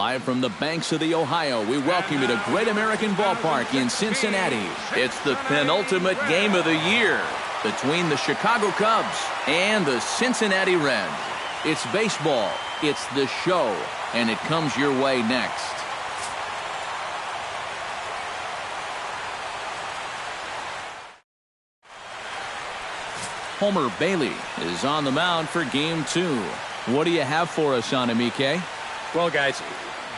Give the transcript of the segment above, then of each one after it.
Live from the banks of the Ohio, we welcome you to Great American Ballpark in Cincinnati. It's the penultimate game of the year between the Chicago Cubs and the Cincinnati Reds. It's baseball, it's the show, and it comes your way next. Homer Bailey is on the mound for Game 2. What do you have for us on him, EK? Well, guys,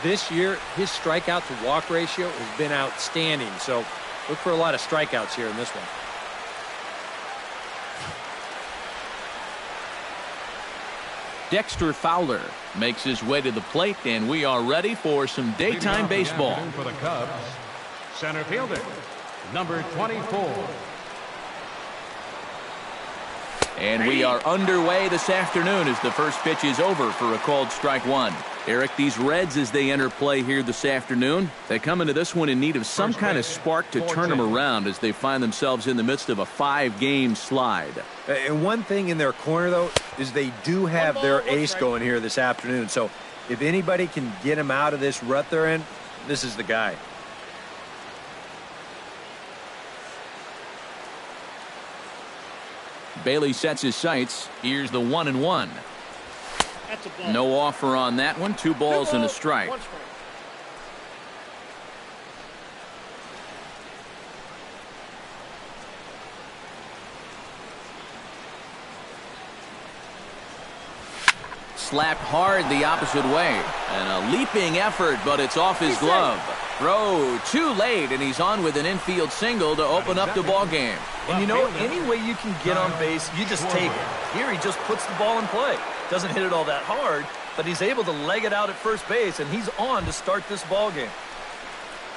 this year his strikeout to walk ratio has been outstanding, so look for a lot of strikeouts here in this one. Dexter Fowler makes his way to the plate, and we are ready for some daytime baseball. For the Cubs, center fielder, number 24. And we are underway this afternoon as the first pitch is over for a called strike one. Eric, these Reds, as they enter play here this afternoon, they come into this one in need of some kind of spark to turn them around as they find themselves in the midst of a 5-game slide. And one thing in their corner, though, is they do have their ace going here this afternoon. So if anybody can get them out of this rut they're in, this is the guy. Bailey sets his sights. Here's the 1-1. No offer on that one. 2 balls and a strike. Slapped hard the opposite way. And a leaping effort, but it's off his glove. Throw too late, and he's on with an infield single to open up the ball game. And you know, any way you can get on base, you just take it. Here he just puts the ball in play. Doesn't hit it all that hard, but he's able to leg it out at first base, and he's on to start this ball game.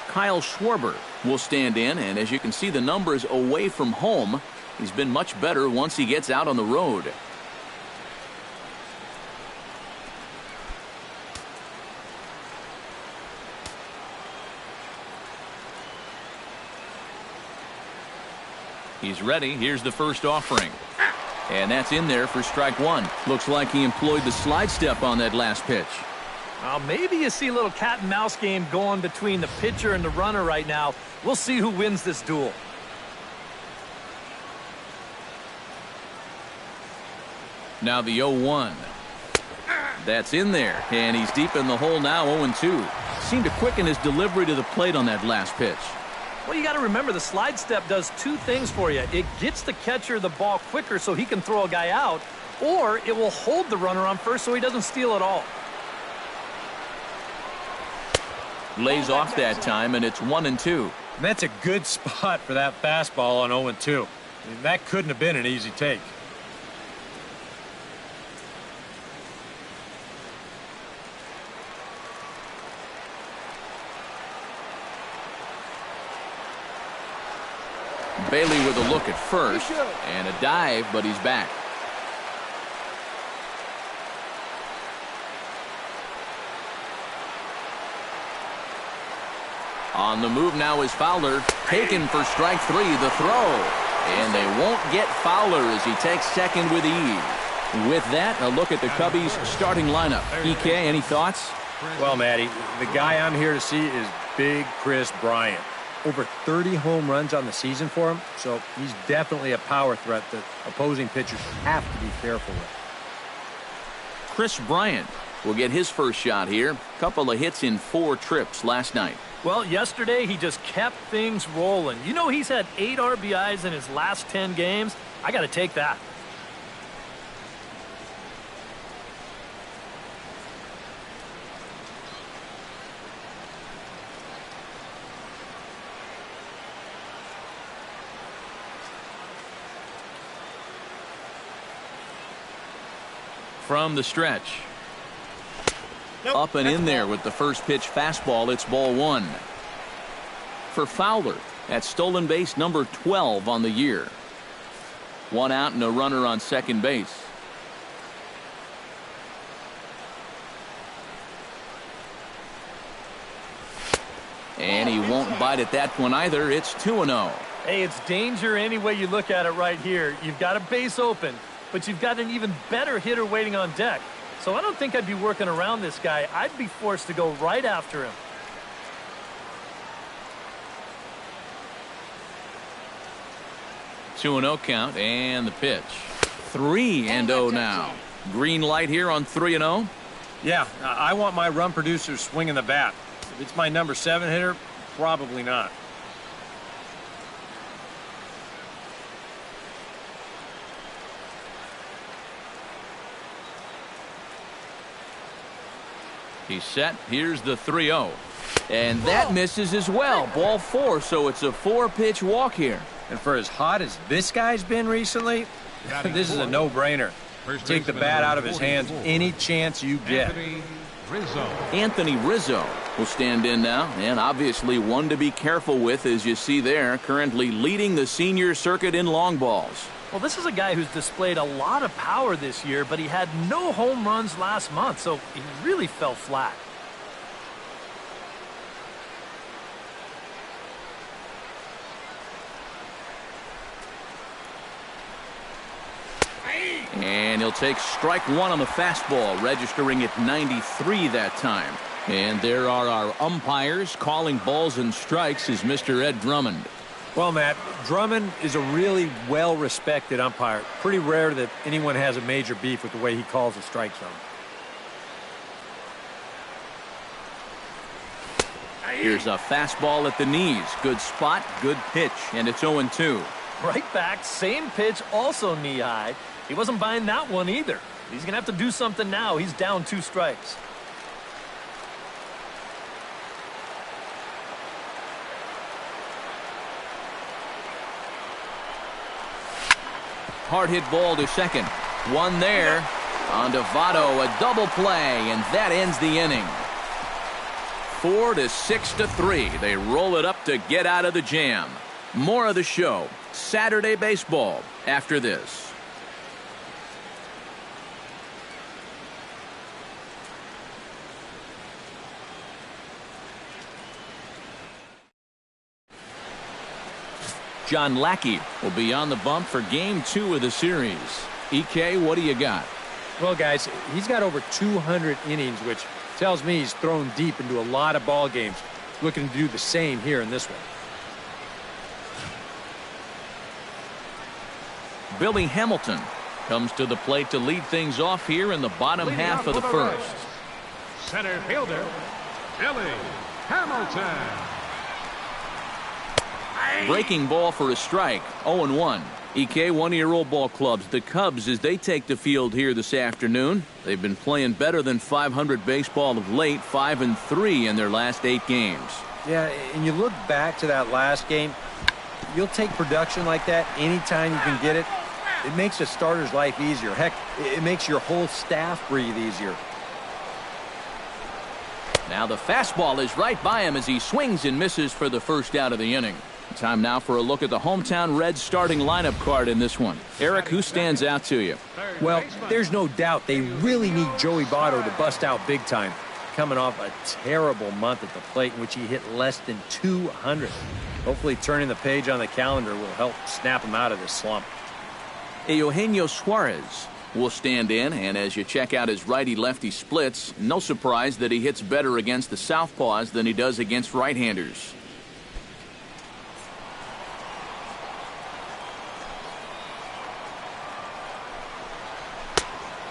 Kyle Schwarber will stand in, and as you can see the numbers away from home, he's been much better once he gets out on the road. He's ready. Here's the first offering. And that's in there for strike one. Looks like he employed the slide step on that last pitch. Maybe you see a little cat and mouse game going between the pitcher and the runner right now. We'll see who wins this duel. Now the 0-1. That's in there. And he's deep in the hole now, 0-2. Seemed to quicken his delivery to the plate on that last pitch. Well, you got to remember the slide step does 2 things for you. It gets the catcher the ball quicker so he can throw a guy out, or it will hold the runner on first so he doesn't steal it all. Lays off that time, and it's 1-2. And that's a good spot for that fastball on 0-2. I mean, that couldn't have been an easy take. Bailey with a look at first, and a dive, but he's back. On the move now is Fowler, taken for strike 3, the throw. And they won't get Fowler as he takes second with ease. With that, a look at the Cubbies' starting lineup. EK, any thoughts? Well, Matty, the guy I'm here to see is Big Chris Bryant. Over 30 home runs on the season for him, so he's definitely a power threat that opposing pitchers have to be careful with. Chris Bryant will get his first shot here. Couple of hits in 4 trips last night. Well, yesterday he just kept things rolling. You know, he's had 8 RBIs in his last 10 games. I got to take that. From the stretch. Up and in there with the first pitch fastball. It's ball 1. For Fowler, that's stolen base number 12 on the year. 1 out and a runner on second base. And he won't bite at that one either. It's 2-0. Hey, it's danger any way you look at it right here. You've got a base open, but you've got an even better hitter waiting on deck. So I don't think I'd be working around this guy. I'd be forced to go right after him. 2-0 count, and the pitch. 3-0 now. Green light here on 3-0. Yeah, I want my run producer swinging the bat. If it's my number 7 hitter, probably not. He's set. Here's the 3-0. And that misses as well. Ball 4, so it's a 4-pitch walk here. And for as hot as this guy's been recently, this is a no-brainer. Take the bat out of his hands any chance you get. Anthony Rizzo will stand in now, and obviously one to be careful with, as you see there, currently leading the senior circuit in long balls. Well, this is a guy who's displayed a lot of power this year, but he had no home runs last month, so he really fell flat. And he'll take strike 1 on the fastball, registering at 93 that time. And there are our umpires calling balls and strikes is Mr. Ed Drummond. Well, Matt, Drummond is a really well-respected umpire. Pretty rare that anyone has a major beef with the way he calls a strike zone. Here's a fastball at the knees. Good spot, good pitch, and it's 0-2. Right back, same pitch, also knee-high. He wasn't buying that one either. He's going to have to do something now. He's down 2 strikes. Hard hit ball to second. One there. On to Votto, a double play, and that ends the inning. 4-6-3. They roll it up to get out of the jam. More of the show. Saturday baseball after this. John Lackey will be on the bump for Game 2 of the series. EK, what do you got? Well, guys, he's got over 200 innings, which tells me he's thrown deep into a lot of ball games. Looking to do the same here in this one. Billy Hamilton comes to the plate to lead things off here in the bottom half of the first. Center fielder, Billy Hamilton. Breaking ball for a strike. 0-1. EK, one of your old ball clubs, the Cubs, as they take the field here this afternoon. They've been playing better than 500 baseball of late, 5-3 in their last 8 games. Yeah, and you look back to that last game, you'll take production like that anytime you can get it. It makes a starter's life easier. Heck, it makes your whole staff breathe easier. Now the fastball is right by him as he swings and misses for the first out of the inning. Time now for a look at the hometown Reds starting lineup card in this one. Eric, who stands out to you? Well, there's no doubt they really need Joey Votto to bust out big time. Coming off a terrible month at the plate in which he hit less than 200. Hopefully turning the page on the calendar will help snap him out of this slump. Eugenio Suarez will stand in, and as you check out his righty-lefty splits, no surprise that he hits better against the southpaws than he does against right-handers.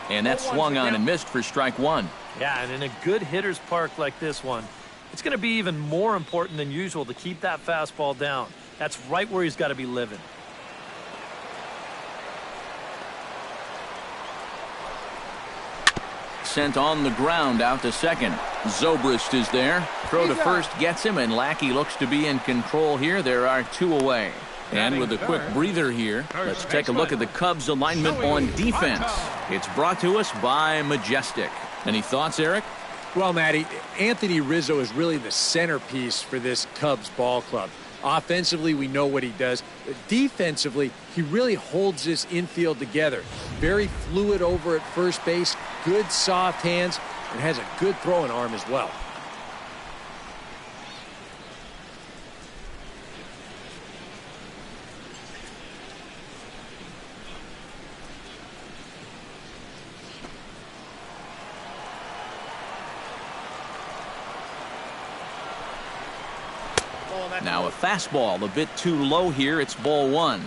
And that swung on and missed for strike 1. Yeah, and in a good hitter's park like this one, it's going to be even more important than usual to keep that fastball down. That's right where he's got to be living. Sent on the ground out to second. Zobrist is there. Throw to first gets him, and Lackey looks to be in control here. There are 2 away. And with a quick breather here, let's take a look at the Cubs alignment on defense. It's brought to us by Majestic. Any thoughts, Eric? Well, Matty, Anthony Rizzo is really the centerpiece for this Cubs ball club. Offensively, we know what he does. Defensively, he really holds this infield together. Very fluid over at first base, good soft hands, and has a good throwing arm as well. Now a fastball a bit too low here. It's ball one.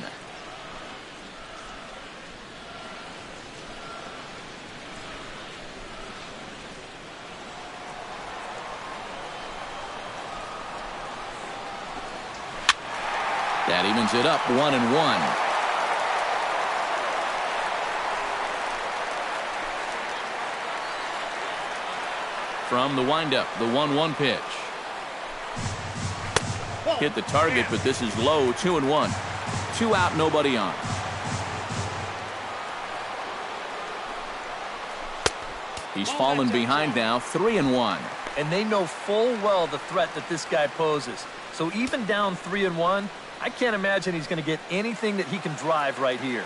That evens it up 1-1. From the windup, the 1-1 pitch. Hit the target, but this is low. 2-1. 2 out, nobody on. He's fallen behind now. 3-1. And they know full well the threat that this guy poses. So even down 3-1, I can't imagine he's going to get anything that he can drive right here.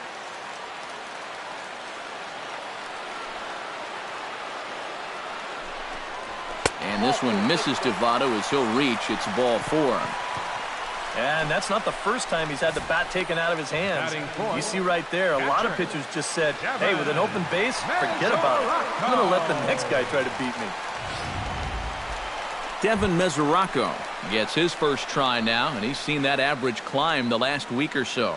And this one misses to Votto as he'll reach. It's ball 4. And that's not the first time he's had the bat taken out of his hands. You see right there, a lot of pitchers just said, hey, with an open base, forget about it. I'm going to let the next guy try to beat me. Devin Mesoraco gets his first try now, and he's seen that average climb the last week or so.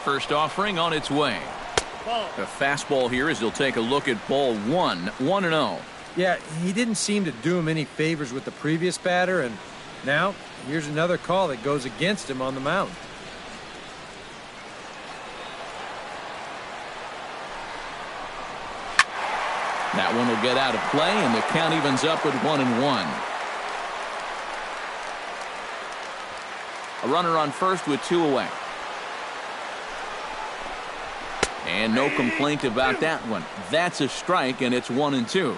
First offering on its way. A fastball here as he'll take a look at ball 1. 1-0. Yeah, he didn't seem to do him any favors with the previous batter, and now here's another call that goes against him on the mound. That one will get out of play, and the count evens up at 1-1. A runner on first with 2 away. And no complaint about that one. That's a strike, and it's 1-2.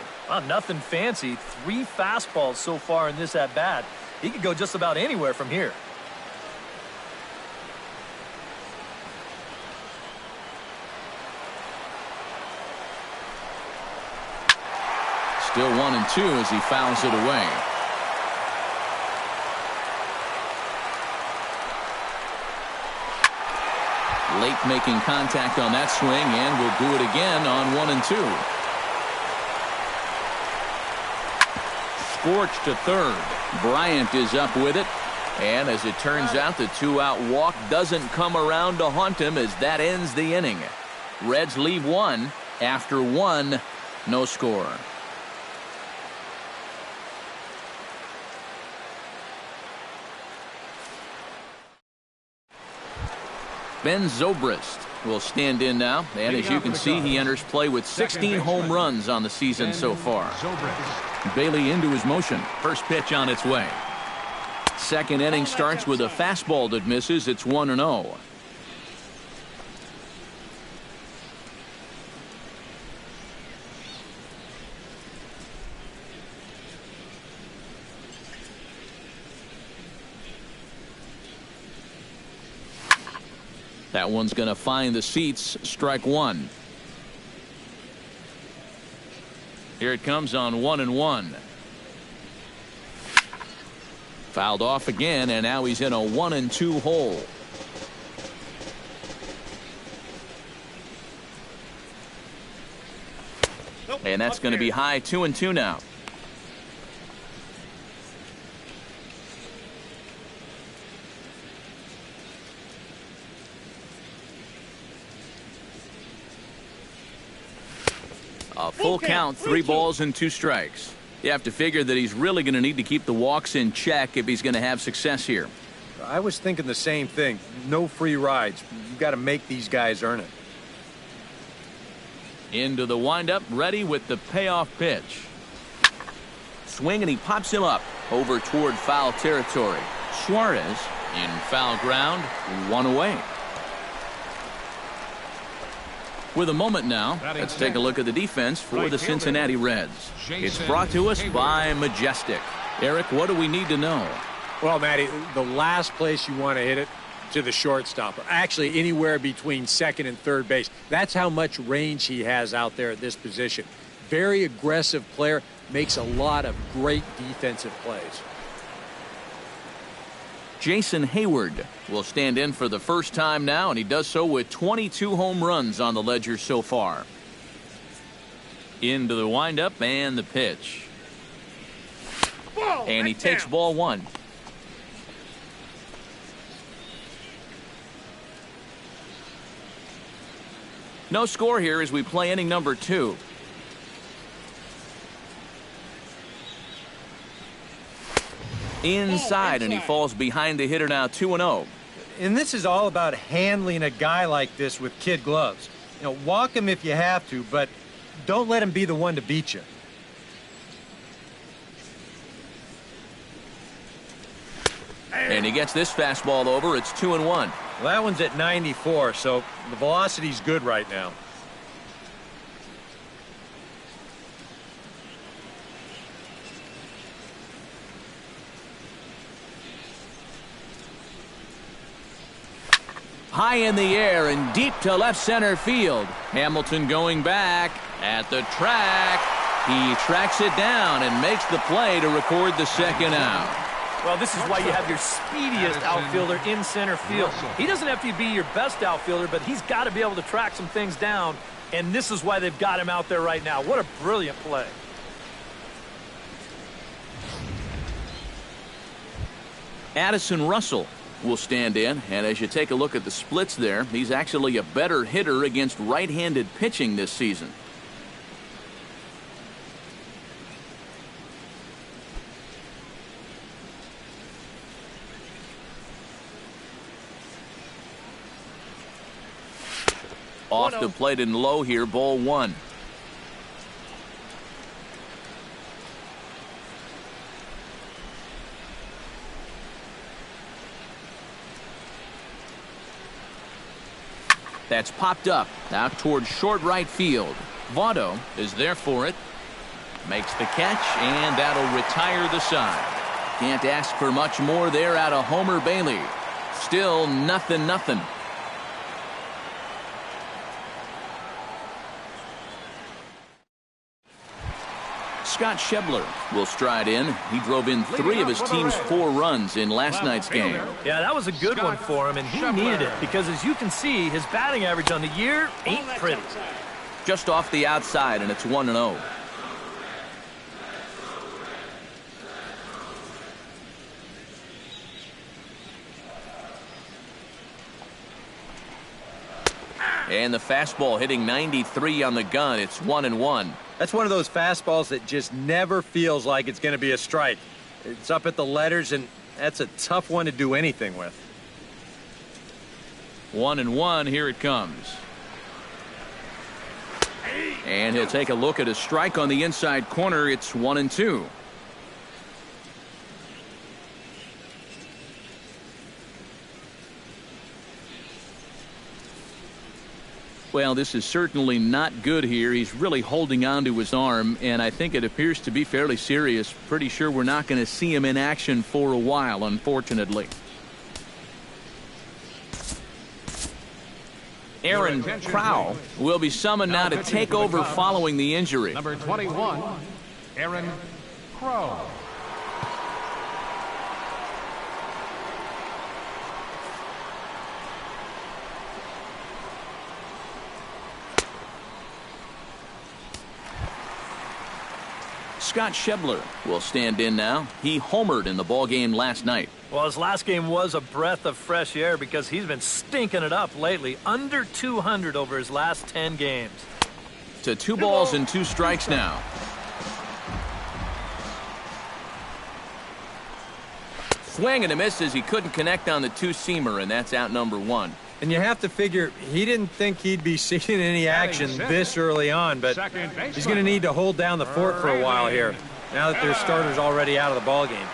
Nothing fancy. 3 fastballs so far in this at-bat. He could go just about anywhere from here. Still 1-2 as he fouls it away. Late making contact on that swing, and will do it again on 1-2. Scorched to third. Bryant is up with it. And as it turns out, the 2-out walk doesn't come around to haunt him as that ends the inning. Reds leave 1 after 1. No score. Ben Zobrist will stand in now, and as you can see, he enters play with 16 home runs on the season so far. Bailey into his motion. First pitch on its way. Second inning starts with a fastball that misses. It's 1-0. That one's going to find the seats. Strike 1. Here it comes on 1-1. Fouled off again, and now he's in a 1-2 hole. And that's going to be high. 2-2 now. A full count, 3 balls and 2 strikes. You have to figure that he's really going to need to keep the walks in check if he's going to have success here. I was thinking the same thing. No free rides. You've got to make these guys earn it. Into the windup, ready with the payoff pitch. Swing, and he pops him up over toward foul territory. Suarez in foul ground, 1 away. With a moment now, let's take a look at the defense for the Cincinnati Reds. It's brought to us by Majestic. Eric, what do we need to know? Well, Matty, the last place you want to hit it, to the shortstop. Actually, anywhere between second and third base. That's how much range he has out there at this position. Very aggressive player, makes a lot of great defensive plays. Jason Hayward will stand in for the first time now, and he does so with 22 home runs on the ledger so far. Into the windup and the pitch. And he takes ball one. No score here as we play inning number 2. Inside, and he falls behind the hitter now 2-0. And this is all about handling a guy like this with kid gloves. You know, walk him if you have to, but don't let him be the one to beat you. And he gets this fastball over. It's 2-1. Well, that one's at 94, so the velocity's good right now. High in the air and deep to left center field. Hamilton going back at the track. He tracks it down and makes the play to record the second out. Well, this is why you have your speediest outfielder in center field. He doesn't have to be your best outfielder, but he's got to be able to track some things down, and this is why they've got him out there right now. What a brilliant play. Addison Russell will stand in, and as you take a look at the splits there, he's actually a better hitter against right-handed pitching this season. Off the plate and low here, ball one. That's popped up out towards short right field. Votto is there for it. Makes the catch, and that'll retire the side. Can't ask for much more there out of Homer Bailey. Still 0-0. Scott Schebler will stride in. He drove in 3 of his team's 4 runs in last night's game. Yeah, that was a good one for him, and he needed it because, as you can see, his batting average on the year ain't pretty. Just off the outside, and it's 1-0. And the fastball hitting 93 on the gun. It's 1-1. That's one of those fastballs that just never feels like it's going to be a strike. It's up at the letters, and that's a tough one to do anything with. 1-1. Here it comes. And he'll take a look at a strike on the inside corner. It's 1-2. Well, this is certainly not good here. He's really holding on to his arm, and I think it appears to be fairly serious. Pretty sure we're not going to see him in action for a while, unfortunately. Aaron Crow will be summoned now to take over following the injury. Number 21, Aaron Crow. Scott Schebler will stand in now. He homered in the ballgame last night. Well, his last game was a breath of fresh air because he's been stinking it up lately. Under 200 over his last 10 games. To 2 balls and 2 strikes now. Swing and a miss as he couldn't connect on the 2-seamer, and that's out number 1. And you have to figure he didn't think he'd be seeing any action this early on, but he's going to need to hold down the fort for a while here, now that their starter's already out of the ballgame.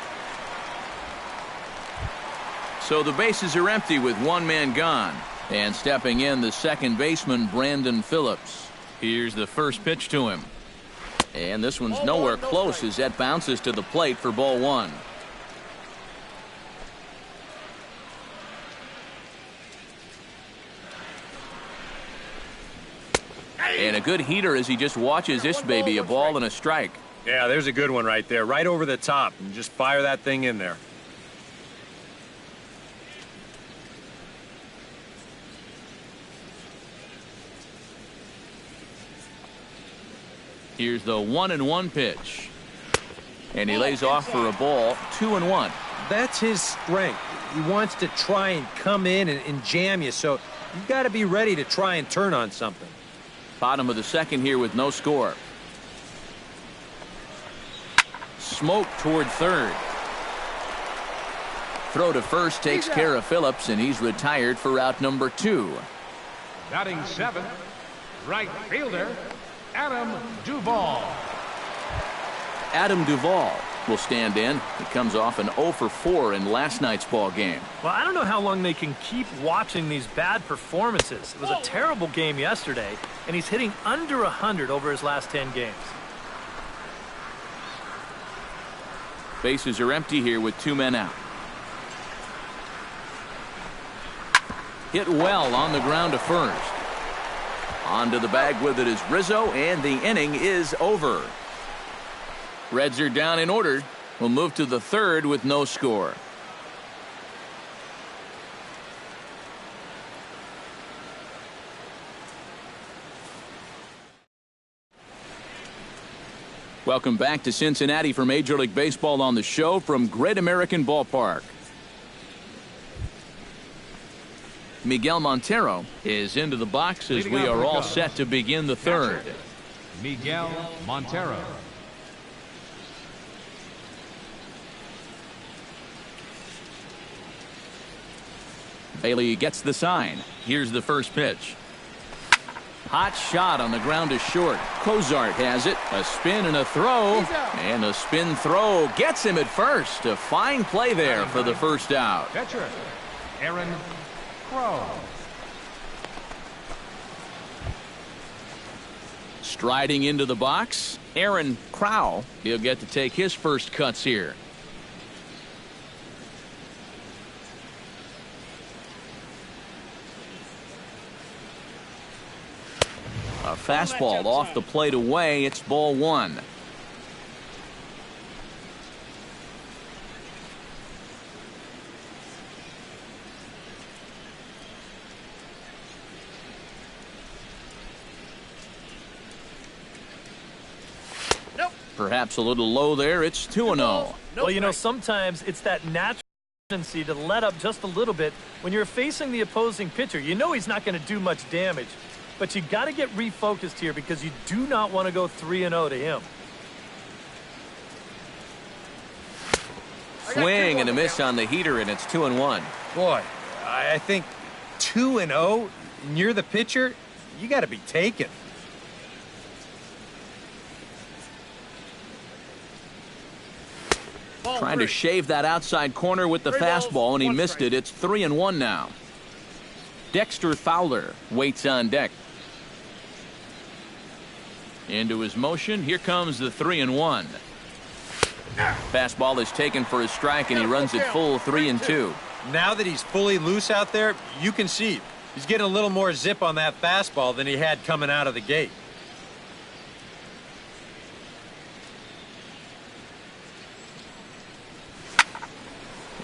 So the bases are empty with 1 man gone. And stepping in, the second baseman, Brandon Phillips. Here's the first pitch to him. And this one's nowhere close as that bounces to the plate for ball 1. And a good heater as he just watches this baby, a ball and a strike. Yeah, there's a good one right there, right over the top. And just fire that thing in there. Here's the 1-1 pitch. And he lays off for a ball, 2-1. That's his strength. He wants to try and come in and jam you, so you've got to be ready to try and turn on something. Bottom of the second here with no score. Smoke toward third. Throw to first takes care of Phillips, and he's retired for out number 2. Batting 7th, right fielder, Adam Duvall. Adam Duvall will stand in. He comes off an 0 for 4 in last night's ball game. Well, I don't know how long they can keep watching these bad performances. It was a terrible game yesterday, and he's hitting under 100 over his last 10 games. Bases are empty here with 2 men out. Hit well on the ground to first. Onto the bag with it is Rizzo, and the inning is over. Reds are down in order. We'll move to the third with no score. Welcome back to Cincinnati for Major League Baseball on the show from Great American Ballpark. Miguel Montero is into the box as we are all set to begin the third. Miguel Montero. Bailey gets the sign. Here's the first pitch. Hot shot on the ground to short. Cozart has it. A spin and a throw. And a spin throw gets him at first. A fine play there for the first out. Catcher, Aaron Crow. Striding into the box, Aaron Crow. He'll get to take his first cuts here. A fastball off the plate away. It's ball 1. Perhaps a little low there. It's 2-0. Well, you know, sometimes it's that natural tendency to let up just a little bit when you're facing the opposing pitcher. You know he's not going to do much damage, but you got to get refocused here because you do not want to go 3-0 to him. Swing and a miss on the heater, and it's 2-1. Boy, I think 2-0, and you're the pitcher, you got to be taken. Trying to shave that outside corner with the fastball, and he missed it. It's 3-1 now. Dexter Fowler waits on deck. Into his motion. Here comes the 3-1. Fastball is taken for a strike, and he runs it full 3-2. Now that he's fully loose out there, you can see he's getting a little more zip on that fastball than he had coming out of the gate.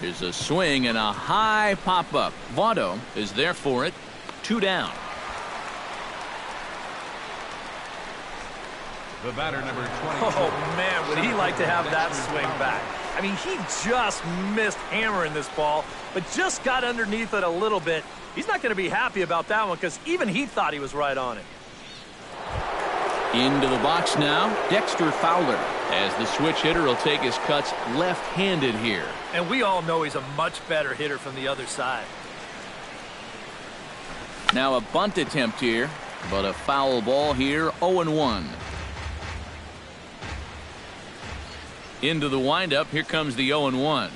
Here's a swing and a high pop-up. Votto is there for it. 2 down. The batter, number 22. Oh, man, would he like to have that swing back. I mean, he just missed hammering this ball, but just got underneath it a little bit. He's not going to be happy about that one because even he thought he was right on it. Into the box now, Dexter Fowler, as the switch hitter will take his cuts left-handed here. And we all know he's a much better hitter from the other side. Now a bunt attempt here, but a foul ball here, 0-1. Into the windup, here comes the 0-1.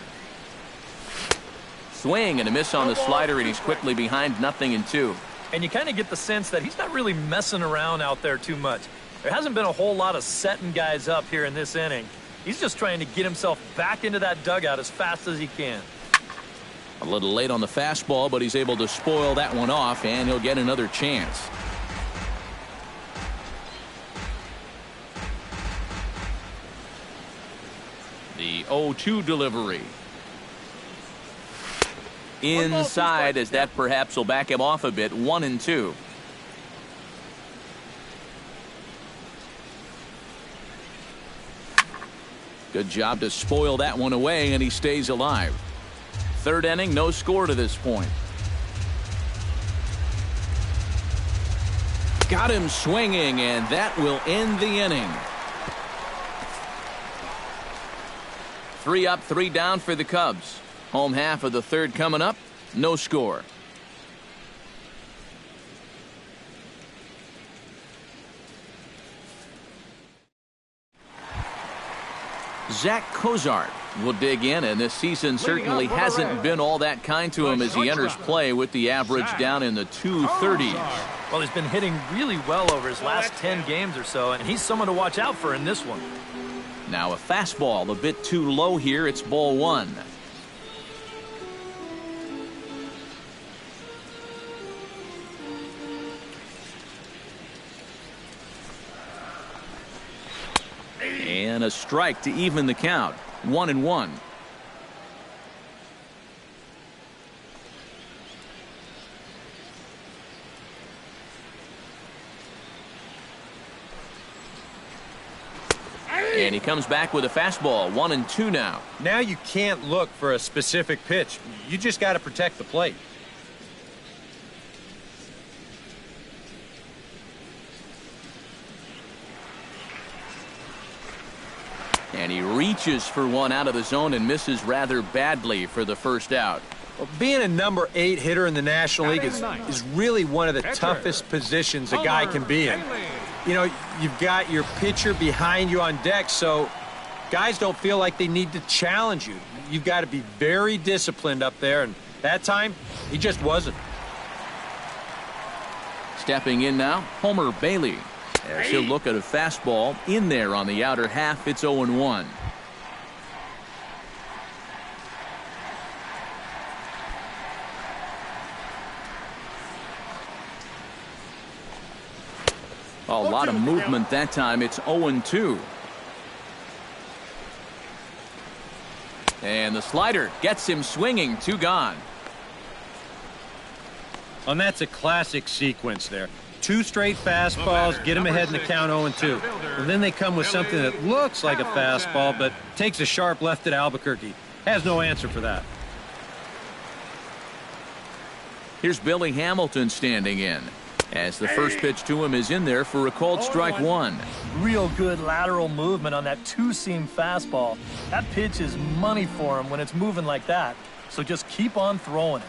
Swing and a miss on the slider, and he's quickly behind 0-2. And you kind of get the sense that he's not really messing around out there too much. There hasn't been a whole lot of setting guys up here in this inning. He's just trying to get himself back into that dugout as fast as he can. A little late on the fastball, but he's able to spoil that one off, and he'll get another chance. The 0-2 delivery. Inside, as that perhaps will back him off a bit. 1-2. Good job to spoil that one away, and he stays alive. Third inning, no score to this point. Got him swinging, and that will end the inning. 3 up, 3 down for the Cubs. Home half of the third coming up. No score. Zach Cozart will dig in, and this season certainly hasn't been all that kind to him as he enters play with the average down in the 230s. Well, he's been hitting really well over his last 10 games or so, and he's someone to watch out for in this one. Now a fastball a bit too low here. It's ball 1. And a strike to even the count. 1-1. And he comes back with a fastball. 1-2 now. Now you can't look for a specific pitch. You just got to protect the plate. And he reaches for one out of the zone and misses rather badly for the first out. Well, being a number 8 hitter in the National League is really one of the toughest positions a guy can be in. You know, you've got your pitcher behind you on deck, so guys don't feel like they need to challenge you. You've got to be very disciplined up there, and that time, he just wasn't. Stepping in now, Homer Bailey. As he'll look at a fastball in there on the outer half. It's 0-1. A lot of movement that time. It's 0-2. And the slider gets him swinging. 2 gone. And that's a classic sequence there. 2 straight fastballs, get him ahead in the count 0-2. And then they come with something that looks like a fastball, but takes a sharp left at Albuquerque. Has no answer for that. Here's Billy Hamilton standing in, as the first pitch to him is in there for a called strike 1. Real good lateral movement on that 2-seam fastball. That pitch is money for him when it's moving like that. So just keep on throwing it.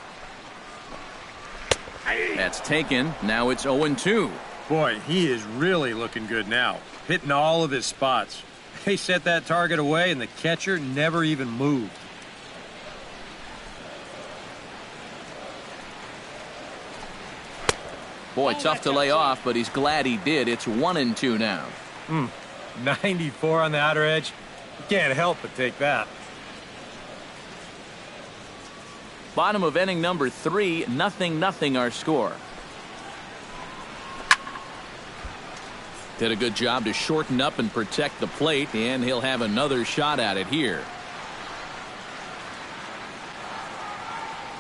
That's taken. Now it's 0-2. Boy, he is really looking good now. Hitting all of his spots. They set that target away, and the catcher never even moved. Boy, tough to lay off, but he's glad he did. It's 1-2 now. 94 on the outer edge. You can't help but take that. Bottom of inning number 3, 0-0 our score. Did a good job to shorten up and protect the plate, and he'll have another shot at it here.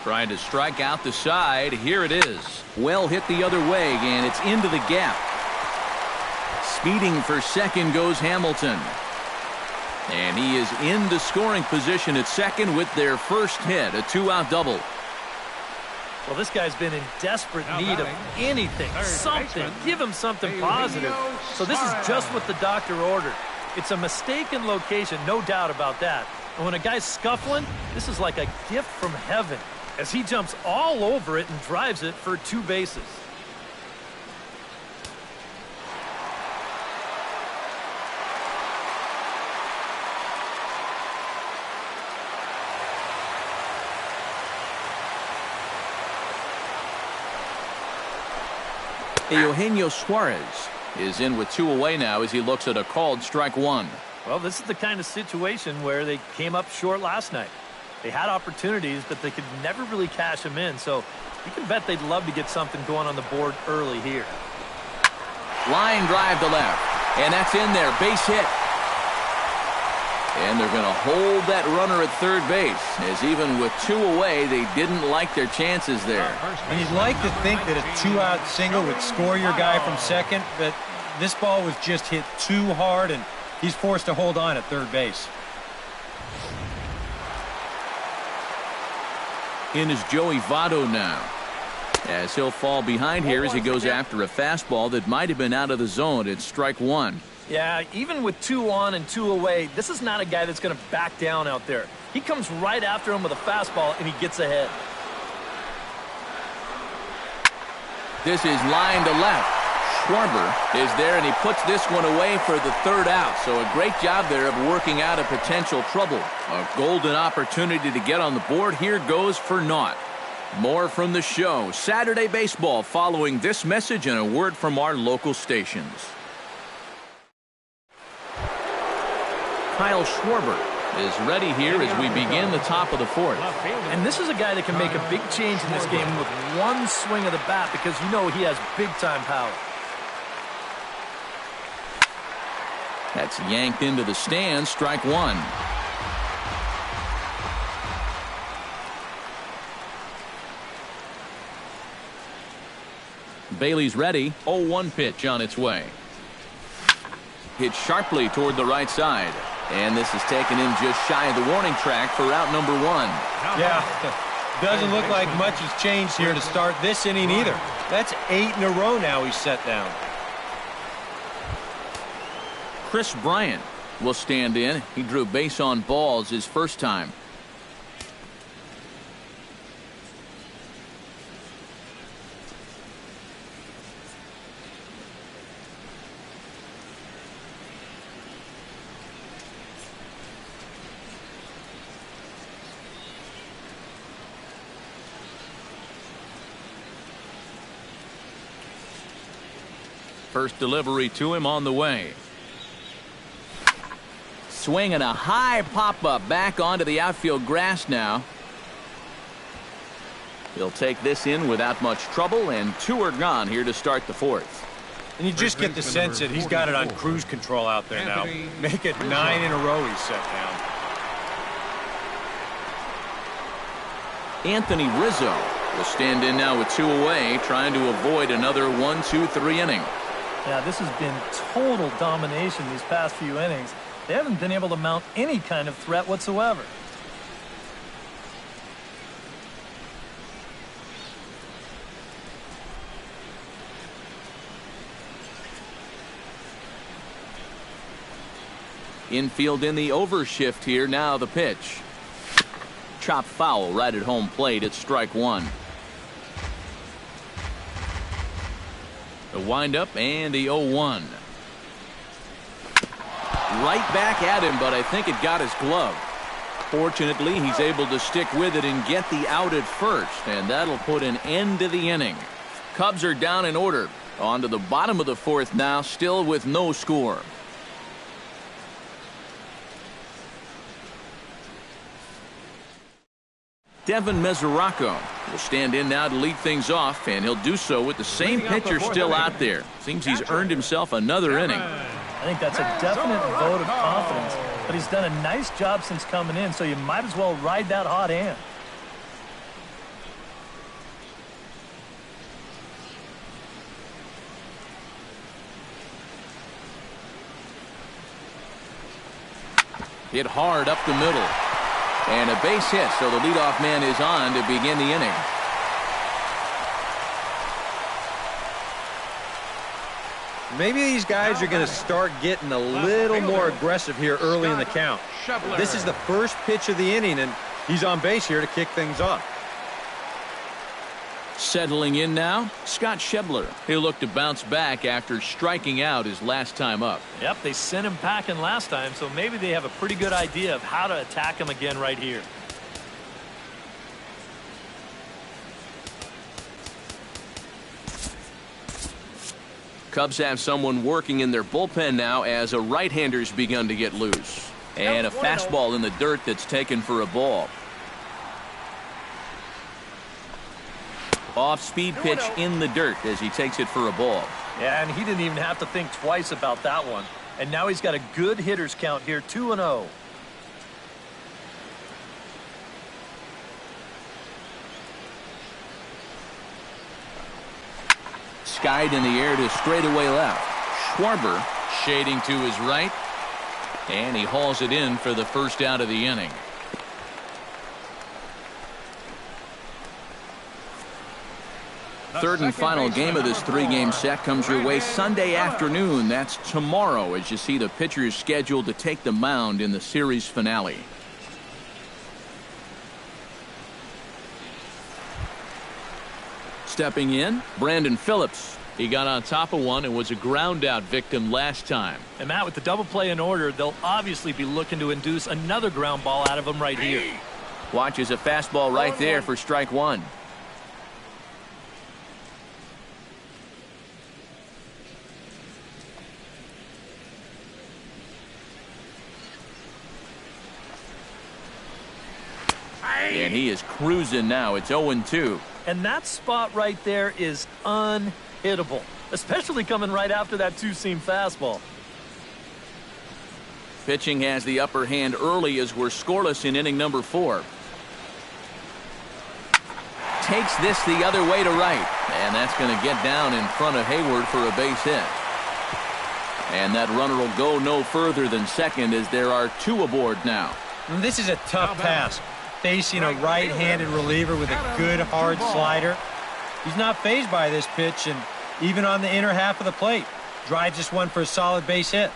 Trying to strike out the side. Here it is. Well hit the other way, and it's into the gap. Speeding for second goes Hamilton. And he is in the scoring position at second with their first hit, a 2-out double. Well, this guy's been in desperate need of anything, something. Give him something positive. So this is just what the doctor ordered. It's a mistaken location, no doubt about that. And when a guy's scuffling, this is like a gift from heaven, as he jumps all over it and drives it for 2 bases. Eugenio Suarez is in with 2 away now as he looks at a called strike 1. Well, this is the kind of situation where they came up short last night. They had opportunities, but they could never really cash them in. So you can bet they'd love to get something going on the board early here. Line drive to left. And that's in there. Base hit. And they're going to hold that runner at third base, as even with 2 away, they didn't like their chances there. And you'd like to think that a 2-out single would score your guy from second, but this ball was just hit too hard, and he's forced to hold on at third base. In is Joey Votto now, as he'll fall behind here as he goes after a fastball that might have been out of the zone. It's strike one. Yeah, even with 2 on and 2 away, this is not a guy that's going to back down out there. He comes right after him with a fastball, and he gets ahead. This is line to left. Schwarber is there, and he puts this one away for the 3rd out. So a great job there of working out a potential trouble. A golden opportunity to get on the board. Here goes for naught. More from the show. Saturday Baseball following this message and a word from our local stations. Kyle Schwarber is ready here as we begin the top of the 4th. And this is a guy that can make a big change in this game with one swing of the bat because you know he has big-time power. That's yanked into the stands. Strike one. Bailey's ready. 0-1 pitch on its way. Hit sharply toward the right side. And this is taken in just shy of the warning track for out number 1. Yeah, doesn't look like much has changed here to start this inning either. That's 8 in a row now he's set down. Chris Bryant will stand in. He drew base on balls his first time. First delivery to him on the way. Swinging a high pop-up back onto the outfield grass now. He'll take this in without much trouble, and 2 are gone here to start the 4th. And you just get the sense that he's got it on cruise control out there now. Make it 9 in a row he's set down. Anthony Rizzo will stand in now with 2 away, trying to avoid another 1-2-3 inning. Yeah, this has been total domination these past few innings. They haven't been able to mount any kind of threat whatsoever. Infield in the overshift here. Now the pitch. Chopped foul right at home plate. It's strike one. The windup and the 0-1. Right back at him, but I think it got his glove. Fortunately, he's able to stick with it and get the out at first, and that'll put an end to the inning. Cubs are down in order. On to the bottom of the 4th now, still with no score. Devin Mesoraco will stand in now to lead things off, and he'll do so with the same pitcher still out there. Seems he's earned himself another inning. I think that's a definite vote of confidence, but he's done a nice job since coming in, so you might as well ride that hot hand. Hit hard up the middle. And a base hit, so the leadoff man is on to begin the inning. Maybe these guys are going to start getting a little more aggressive here early in the count. This is the first pitch of the inning, and he's on base here to kick things off. Settling in now, Scott Schebler. He'll look to bounce back after striking out his last time up. Yep, they sent him packing last time, so maybe they have a pretty good idea of how to attack him again right here. Cubs have someone working in their bullpen now as a right-hander's begun to get loose. And a fastball in the dirt that's taken for a ball. Off-speed pitch in the dirt as he takes it for a ball. Yeah, and he didn't even have to think twice about that one. And now he's got a good hitters count here, 2-0. Skied in the air to straightaway left. Schwarber shading to his right. And he hauls it in for the first out of the inning. Third and final game of this three-game set comes your way Sunday afternoon. That's tomorrow as you see the pitchers scheduled to take the mound in the series finale. Stepping in, Brandon Phillips. He got on top of one and was a ground out victim last time. And Matt, with the double play in order, they'll obviously be looking to induce another ground ball out of him right here. Watches a fastball right there for strike one. And he is cruising now. It's 0-2. And that spot right there is unhittable, especially coming right after that two-seam fastball. Pitching has the upper hand early as we're scoreless in inning number 4. Takes this the other way to right. And that's going to get down in front of Hayward for a base hit. And that runner will go no further than second as there are 2 aboard now. And this is a tough task. Facing a right-handed reliever with a good hard slider. He's not fazed by this pitch, and even on the inner half of the plate, drives this one for a solid base hit.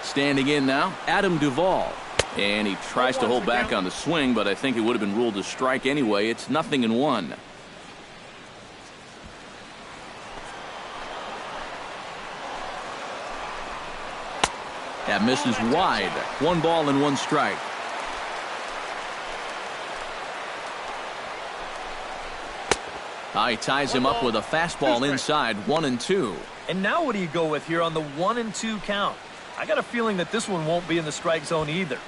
Standing in now, Adam Duvall. And he tries to hold back on the swing, but I think it would have been ruled a strike anyway. It's 0-1. That misses wide. 1 ball and 1 strike. He ties him up with a fastball inside. 1-2. And now what do you go with here on the 1-2 count? I got a feeling that this one won't be in the strike zone either.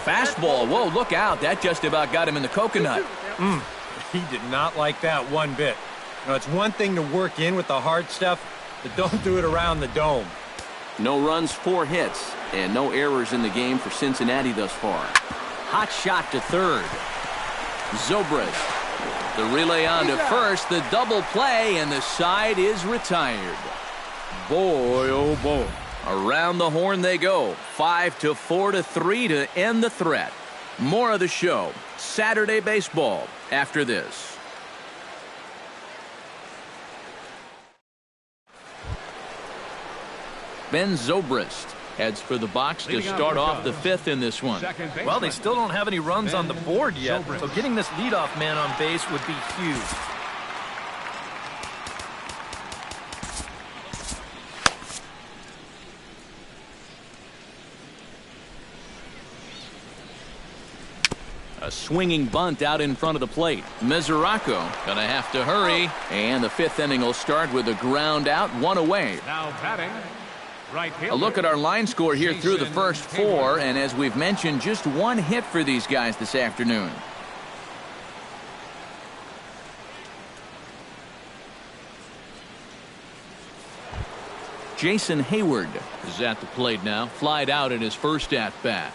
Fastball. Whoa, look out. That just about got him in the coconut. He did not like that one bit. You know, it's one thing to work in with the hard stuff, but don't do it around the dome. No runs, 4 hits, and no errors in the game for Cincinnati thus far. Hot shot to third. Zobrist. The relay on to first, the double play, and the side is retired. Boy, oh boy. Around the horn they go. 5-4-3 to end the threat. More of the show. Saturday baseball after this. Ben Zobrist heads for the box to start off the 5th in this one. Well, they still don't have any runs on the board yet, so getting this leadoff man on base would be huge. A swinging bunt out in front of the plate. Mesoraco gonna have to hurry, and the 5th inning will start with a ground out, 1 away. Now batting. Right A look at our line score here through the first 4, and as we've mentioned, just 1 hit for these guys this afternoon. Jason Hayward is at the plate now, flied out in his first at-bat.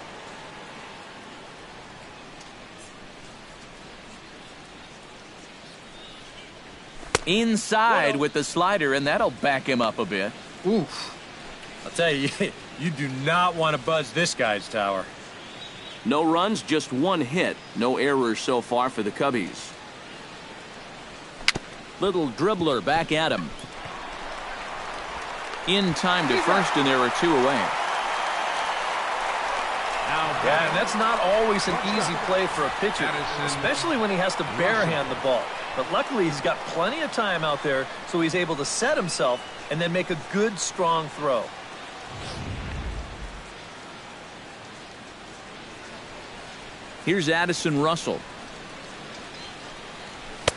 Inside with the slider, and that'll back him up a bit. Oof. I'll tell you, you do not want to buzz this guy's tower. No runs, just 1 hit. No errors so far for the Cubbies. Little dribbler back at him. In time to first, and there are 2 away. Yeah, and that's not always an easy play for a pitcher, especially when he has to barehand the ball. But luckily, he's got plenty of time out there, so he's able to set himself and then make a good, strong throw. Here's Addison Russell.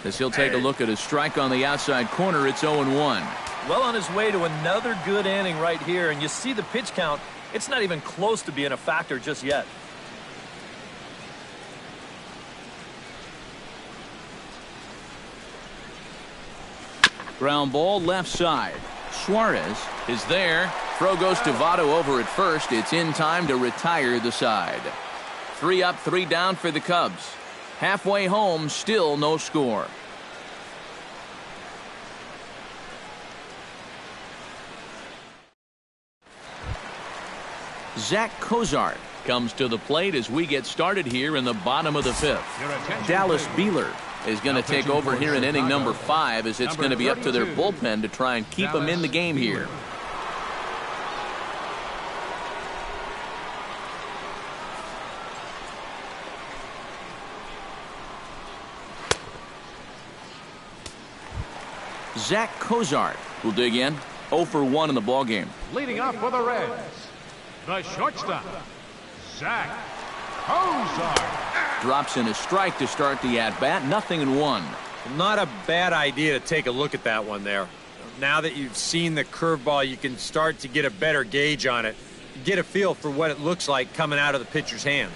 As he'll take a look at a strike on the outside corner, it's 0-1. Well on his way to another good inning right here, and you see the pitch count. It's not even close to being a factor just yet. Ground ball left side. Suarez is there. Throw goes to Votto over at first. It's in time to retire the side. 3 up, 3 down for the Cubs. Halfway home, still no score. Zach Cozart comes to the plate as we get started here in the bottom of the 5th. Dallas Beeler is going to take over here in inning number 5, as it's going to be up to their bullpen to try and keep them in the game here. Zach Cozart will dig in. 0 for 1 in the ballgame. Leading off for the Reds, the shortstop, Zach Cozart. Drops in a strike to start the at-bat. 0-1. Not a bad idea to take a look at that one there. Now that you've seen the curveball, you can start to get a better gauge on it. Get a feel for what it looks like coming out of the pitcher's hand.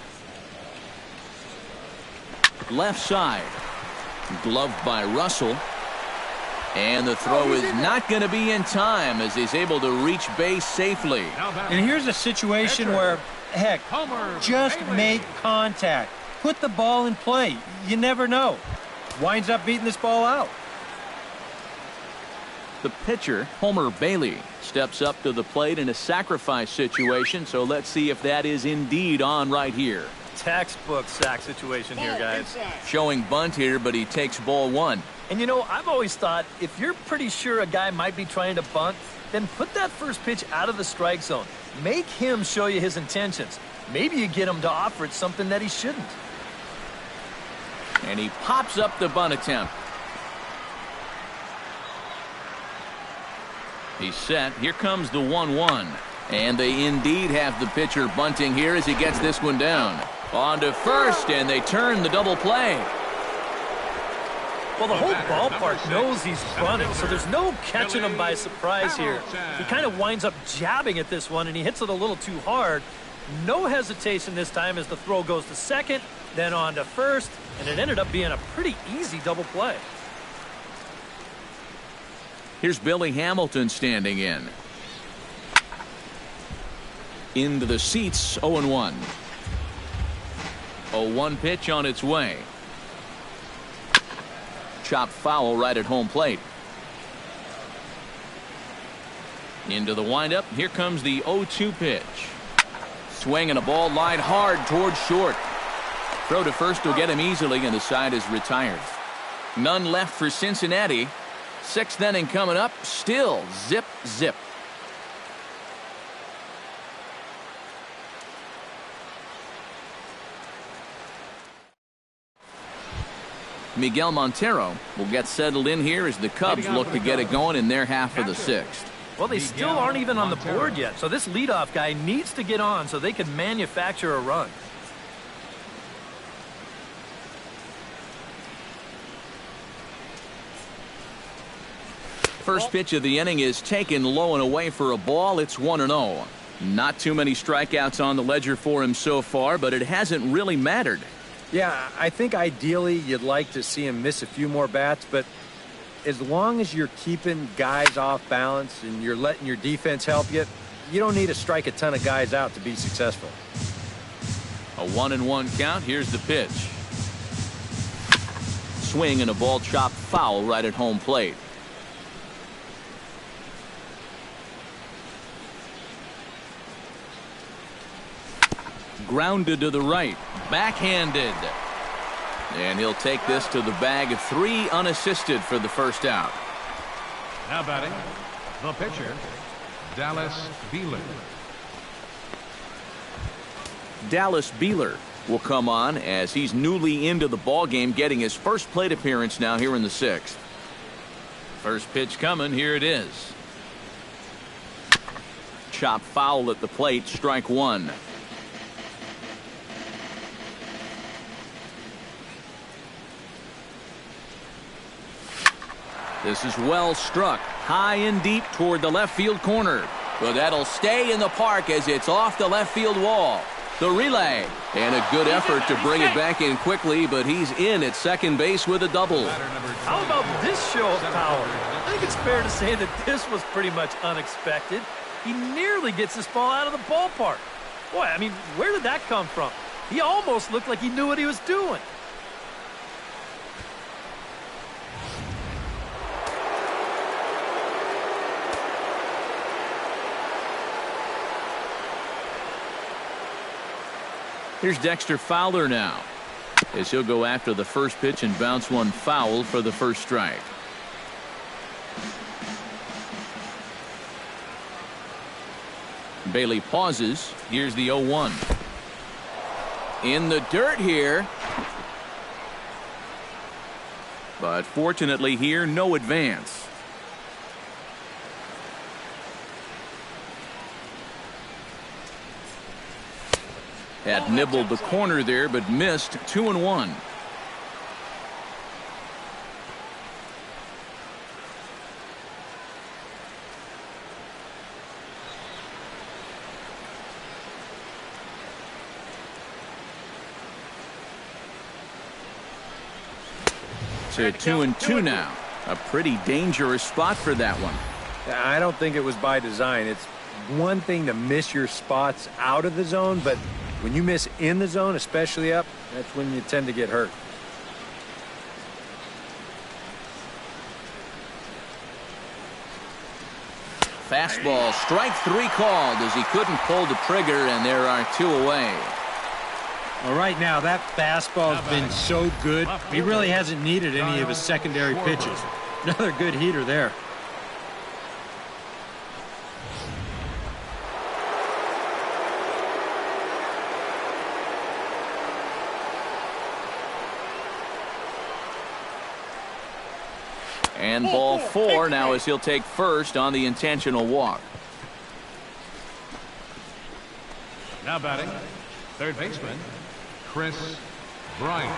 Left side. Gloved by Russell. And the throw is not going to be in time as he's able to reach base safely. And here's a situation where, heck, just make contact. Put the ball in play. You never know. Winds up beating this ball out. The pitcher, Homer Bailey, steps up to the plate in a sacrifice situation, so let's see if that is indeed on right here. Textbook sack situation here, guys. Showing bunt here, but he takes ball 1. And, you know, I've always thought if you're pretty sure a guy might be trying to bunt, then put that first pitch out of the strike zone. Make him show you his intentions. Maybe you get him to offer it something that he shouldn't. And he pops up the bunt attempt. He's set. Here comes the 1-1. And they indeed have the pitcher bunting here as he gets this one down. On to first, and they turn the double play. Well, the whole ballpark knows he's bunting, so there's no catching him by surprise here. He kind of winds up jabbing at this one, and he hits it a little too hard. No hesitation this time as the throw goes to second, then on to first, and it ended up being a pretty easy double play. Here's Billy Hamilton standing in. Into the seats, 0-1. 0-1 pitch on its way. Chopped foul right at home plate. Into the windup. Here comes the 0-2 pitch. Swing and a ball lined hard towards short. Throw to first will get him easily, and the side is retired. None left for Cincinnati. 6th inning coming up. Still zip, zip. Miguel Montero will get settled in here as the Cubs look to get it going in their half of the 6th. Well, they still aren't even on the board yet, so this leadoff guy needs to get on so they can manufacture a run. First pitch of the inning is taken low and away for a ball. It's 1-0. Not too many strikeouts on the ledger for him so far, but it hasn't really mattered. Yeah, I think ideally you'd like to see him miss a few more bats, but as long as you're keeping guys off balance and you're letting your defense help you, you don't need to strike a ton of guys out to be successful. A 1-1 count. Here's the pitch. Swing and a ball chopped foul right at home plate. Grounded to the right. Backhanded. And he'll take this to the bag. 3 unassisted for the first out. Now batting, the pitcher, Dallas Beeler. Dallas Beeler will come on as he's newly into the ballgame, getting his first plate appearance now here in the 6th. First pitch coming. Here it is. Chop foul at the plate. Strike 1. This is well struck, high and deep toward the left field corner. But that'll stay in the park as it's off the left field wall. The relay, and a good effort to bring it back in quickly, but he's in at second base with a double. How about this show of power? I think it's fair to say that this was pretty much unexpected. He nearly gets this ball out of the ballpark. Boy, I mean, where did that come from? He almost looked like he knew what he was doing. Here's Dexter Fowler now, as he'll go after the first pitch and bounce one foul for the first strike. Bailey pauses. Here's the 0-1. In the dirt here. But fortunately here, no advance. Had nibbled the corner there, but missed. 2-1. To 2-2 now. A pretty dangerous spot for that one. I don't think it was by design. It's one thing to miss your spots out of the zone, but when you miss in the zone, especially up, that's when you tend to get hurt. Fastball, strike 3 called as he couldn't pull the trigger, and there are 2 away. Well, right now, that fastball's been so good, he really hasn't needed any of his secondary pitches. Another good heater there. And ball 4 now as he'll take first on the intentional walk. Now batting, third baseman, Chris Bryant.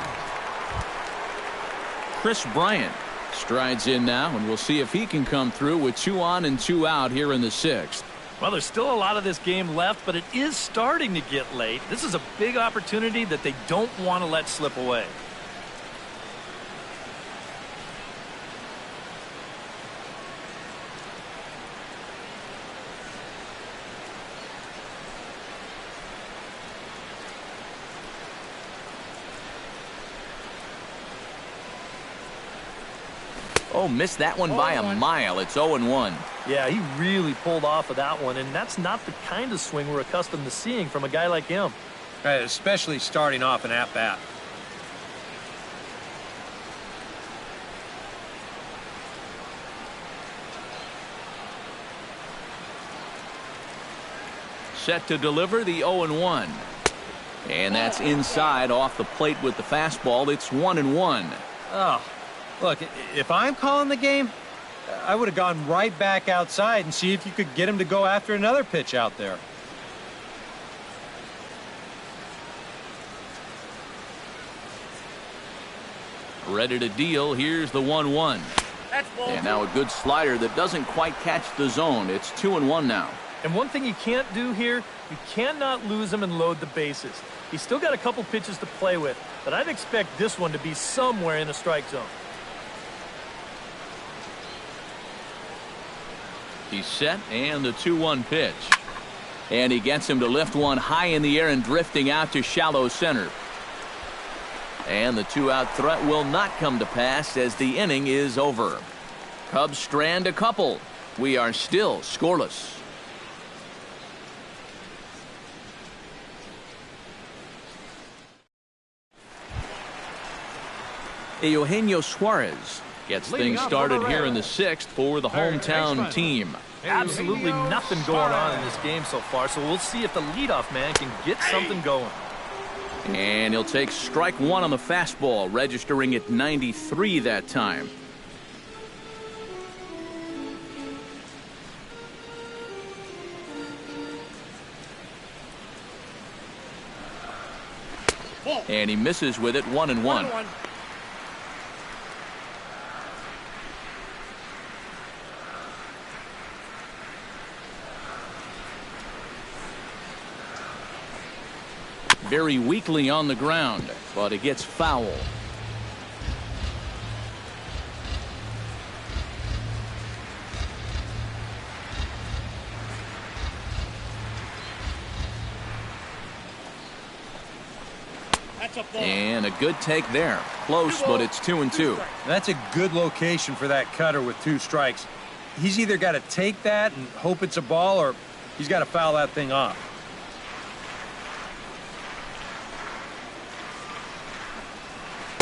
Chris Bryant strides in now, and we'll see if he can come through with 2 on and 2 out here in the 6th. Well, there's still a lot of this game left, but it is starting to get late. This is a big opportunity that they don't want to let slip away. Oh, missed that one by a mile. It's 0-1. Yeah, he really pulled off of that one, and that's not the kind of swing we're accustomed to seeing from a guy like him. Especially starting off an at-bat. Set to deliver the 0-1. And that's inside off the plate with the fastball. It's 1-1. Oh, look, if I'm calling the game, I would have gone right back outside and see if you could get him to go after another pitch out there. Ready to deal. Here's the 1-1. And now a good slider that doesn't quite catch the zone. It's 2-1 now. And one thing you can't do here, you cannot lose him and load the bases. He's still got a couple pitches to play with, but I'd expect this one to be somewhere in the strike zone. He's set, and the 2-1 pitch. And he gets him to lift one high in the air and drifting out to shallow center. And the 2-out threat will not come to pass as the inning is over. Cubs strand a couple. We are still scoreless. Eugenio Suarez gets things started here in the 6th for the hometown team. Absolutely nothing going on in this game so far, so we'll see if the leadoff man can get something going. And he'll take strike 1 on the fastball, registering at 93 that time. And he misses with it. 1-1. Very weakly on the ground, but it gets foul. And a good take there. Close, but it's 2-2. That's a good location for that cutter with 2 strikes. He's either got to take that and hope it's a ball, or he's got to foul that thing off.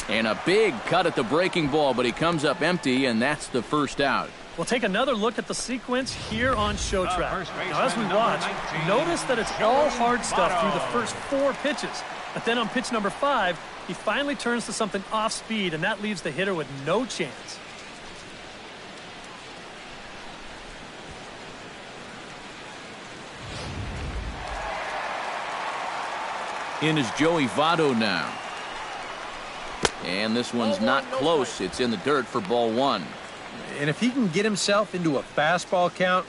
And a big cut at the breaking ball, but he comes up empty, and that's the first out. We'll take another look at the sequence here on Show Track. Now, as we watch, notice that it's all hard stuff through the first 4 pitches. But then on pitch number 5, he finally turns to something off speed, and that leaves the hitter with no chance. In is Joey Votto now. And this one's not close. It's in the dirt for ball 1. And if he can get himself into a fastball count,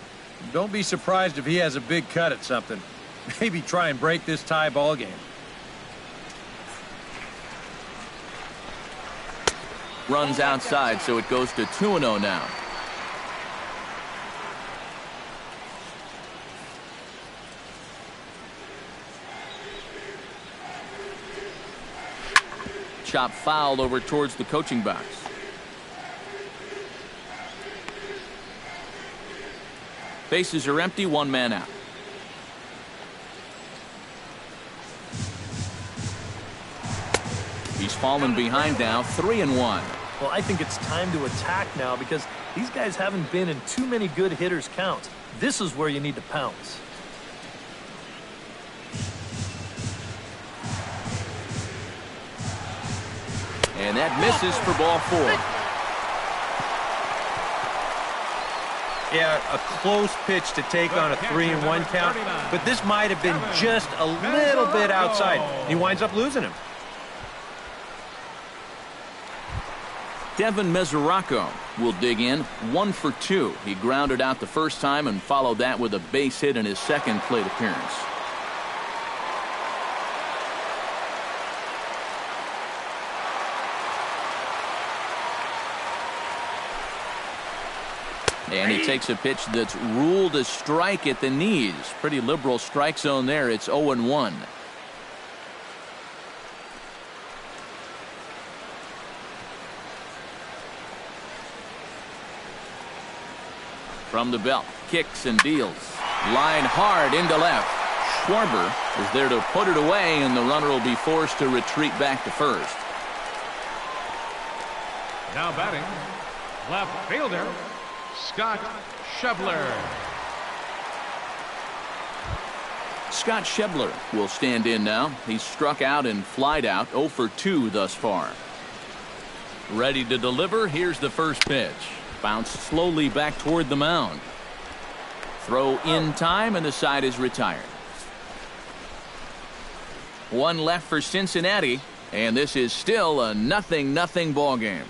don't be surprised if he has a big cut at something. Maybe try and break this tie ball game. Runs outside, so it goes to 2-0 now. Chop fouled over towards the coaching box. Bases are empty, 1 man out. He's fallen behind now, 3-1. Well, I think it's time to attack now because these guys haven't been in too many good hitters' counts. This is where you need to pounce. And that misses for ball 4. Yeah, a close pitch to take on a 3-1 count, but this might have been just a little bit outside. He winds up losing him. Devin Mesoraco will dig in, 1 for 2. He grounded out the first time and followed that with a base hit in his second plate appearance. And he takes a pitch that's ruled a strike at the knees. Pretty liberal strike zone there. It's 0-1. From the belt, kicks and deals. Line hard into left. Schwarber is there to put it away, and the runner will be forced to retreat back to first. Now batting, left fielder, Scott Schebler. Scott Schebler will stand in now. He's struck out and flied out, 0 for 2 thus far. Ready to deliver. Here's the first pitch. Bounced slowly back toward the mound. Throw in time, and the side is retired. 1 left for Cincinnati, and this is still a 0-0 ball game.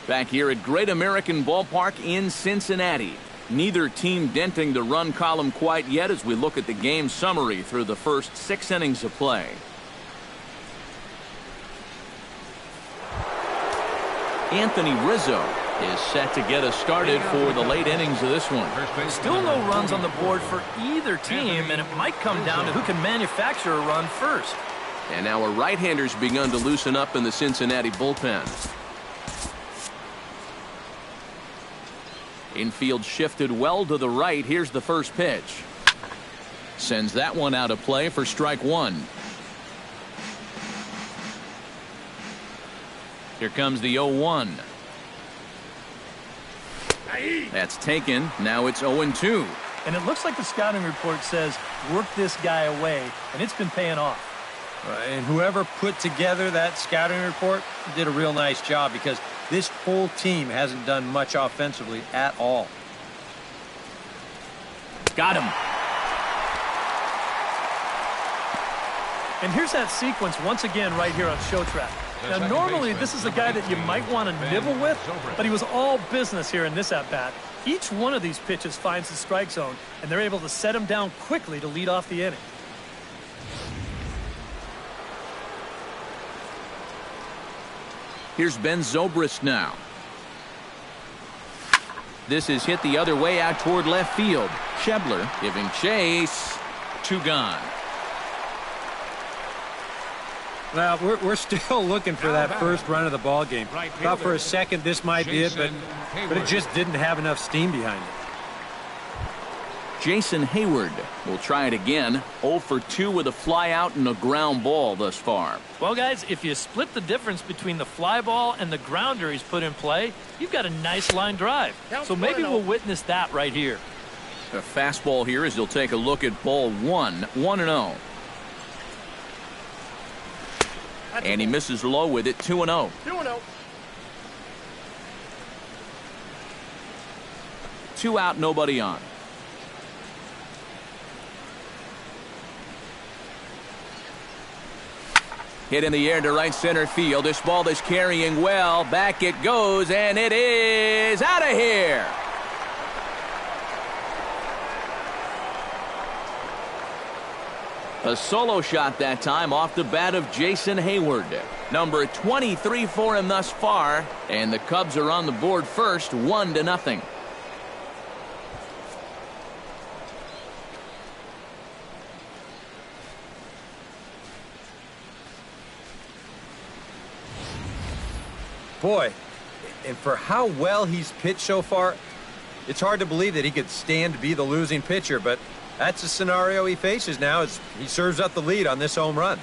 Back here at Great American Ballpark in Cincinnati. Neither team denting the run column quite yet as we look at the game summary through the first 6 innings of play. Anthony Rizzo is set to get us started for the late innings of this one. Still no runs on the board for either team, and it might come down to who can manufacture a run first. And now a right-hander's begun to loosen up in the Cincinnati bullpen. Infield shifted well to the right. Here's the first pitch. Sends that one out of play for strike 1. Here comes the 0-1. That's taken. Now it's 0-2. And it looks like the scouting report says work this guy away, and it's been paying off. And whoever put together that scouting report did a real nice job because this whole team hasn't done much offensively at all. Got him. And here's that sequence once again right here on Show Track. Now, normally this is a guy that you might want to nibble with, but he was all business here in this at-bat. Each one of these pitches finds the strike zone, and they're able to set him down quickly to lead off the inning. Here's Ben Zobrist now. This is hit the other way out toward left field. Schebler giving chase. 2 gone. Well, we're still looking for that first run of the ball game. Thought for a second this might be it, but it just didn't have enough steam behind it. Jason Hayward will try it again. 0 for 2 with a fly out and a ground ball thus far. Well, guys, if you split the difference between the fly ball and the grounder he's put in play, you've got a nice line drive. So maybe we'll witness that right here. A fastball here as he'll take a look at ball 1, 1-0. And he misses low with it, 2-0. 2-0. 2 out, nobody on. Hit in the air to right center field. This ball is carrying well. Back it goes, and it is out of here. A solo shot that time off the bat of Jason Hayward. Number 23 for him thus far, and the Cubs are on the board first, 1-0. Boy, and for how well he's pitched so far, it's hard to believe that he could stand to be the losing pitcher, but that's the scenario he faces now as he serves up the lead on this home run.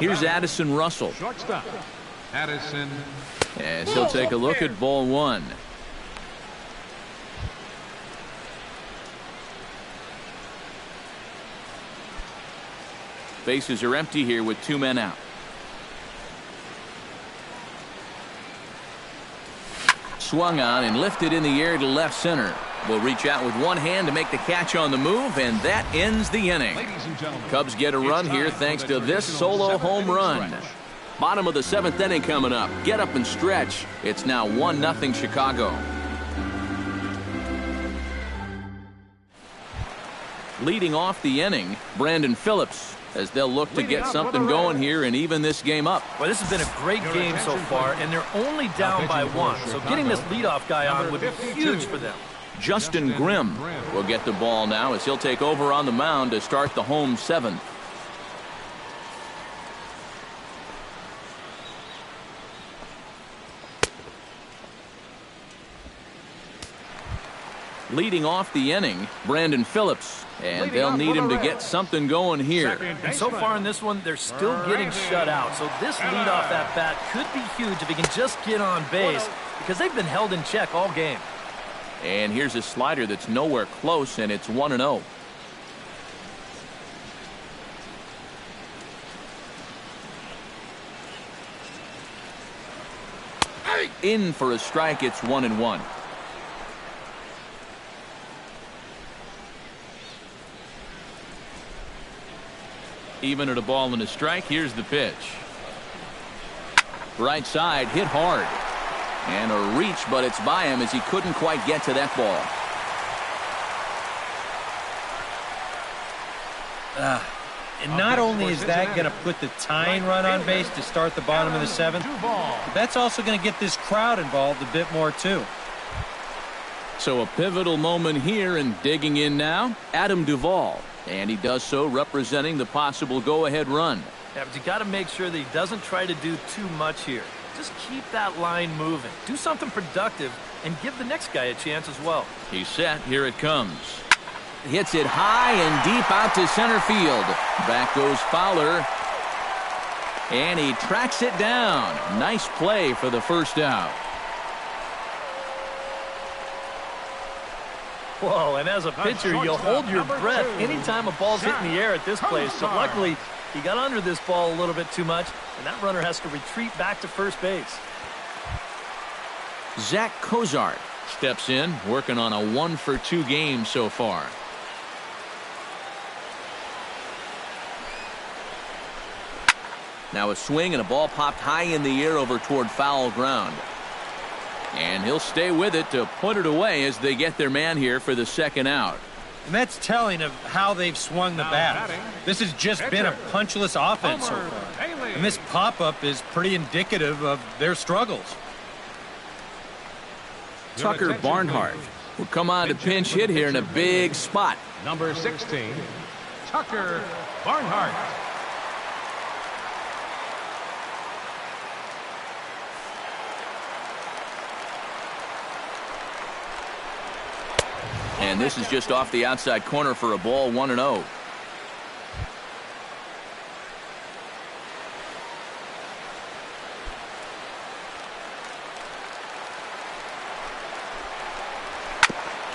Here's Addison Russell. Shortstop, Addison. As he'll take a look at ball 1. Bases are empty here with 2 men out. Swung on and lifted in the air to left center. Will reach out with one hand to make the catch on the move, and that ends the inning. Cubs get a run here thanks to this solo home run. Bottom of the 7th inning coming up. Get up and stretch. It's now 1-0 Chicago. Leading off the inning, Brandon Phillips, as they'll look to get something going here and even this game up. Well, this has been a great game so far, and they're only down by 1. So getting this leadoff guy on would be huge for them. Justin Grimm will get the ball now as he'll take over on the mound to start the home 7th. Leading off the inning, Brandon Phillips, and they'll need him to get something going here. And so far in this one, they're still getting shut out. So this leadoff at bat could be huge if he can just get on base, because they've been held in check all game. And here's a slider that's nowhere close, and it's 1-0. In for a strike, it's 1-1. Even at a ball and a strike, here's the pitch. Right side, hit hard. And a reach, but it's by him as he couldn't quite get to that ball. And not only is that going to put the tying run on base to start the bottom of the 7th, but that's also going to get this crowd involved a bit more too. So a pivotal moment here, and digging in now, Adam Duvall. And he does so representing the possible go-ahead run. Yeah, but you got to make sure that he doesn't try to do too much here. Just keep that line moving. Do something productive and give the next guy a chance as well. He's set. Here it comes. Hits it high and deep out to center field. Back goes Fowler. And he tracks it down. Nice play for the first out. Whoa, and as a pitcher, you'll hold your breath anytime a ball's hit in the air at this place. But luckily, he got under this ball a little bit too much, and that runner has to retreat back to first base. Zach Cozart steps in, working on a 1-for-2 game so far. Now a swing and a ball popped high in the air over toward foul ground. And he'll stay with it to put it away as they get their man here for the second out. And that's telling of how they've swung the bat. This has just been a punchless offense so far. And this pop-up is pretty indicative of their struggles. Tucker Barnhart Will come on to pinch hit here in a big spot. Number 16, Tucker Barnhart. And this is just off the outside corner for a ball, 1-0.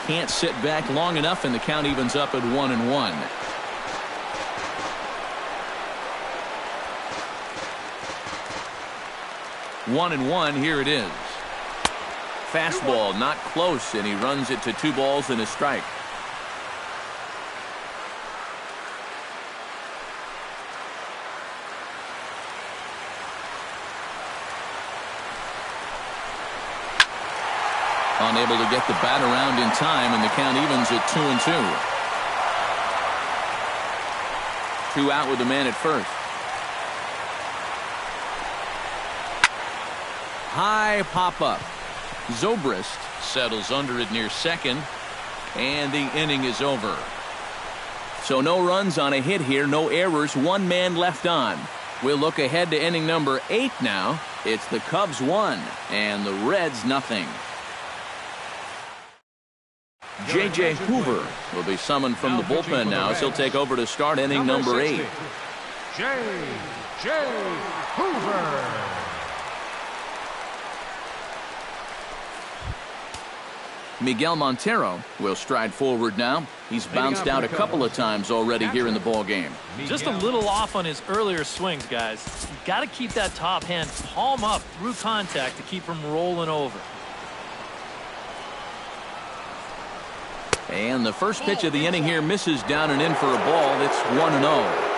Can't sit back long enough, and the count evens up at 1-1. One and one, here it is. Fastball not close, and he runs it to 2 balls and a strike. Unable to get the bat around in time, and the count evens at 2-2. 2 out with the man at first. High pop-up. Zobrist settles under it near second, and the inning is over. So no runs on a hit here, no errors, 1 man left on. We'll look ahead to inning number 8 now. It's the Cubs 1 and the Reds nothing. J.J. Hoover will be summoned from the bullpen now, as he'll take over to start inning number 8. J.J. Hoover. Miguel Montero will stride forward now. He's bounced out a couple of times already here in the ball game. Just a little off on his earlier swings, guys. You've got to keep that top hand palm up through contact to keep him rolling over. And the first pitch of the inning here misses down and in for a ball. It's 1-0.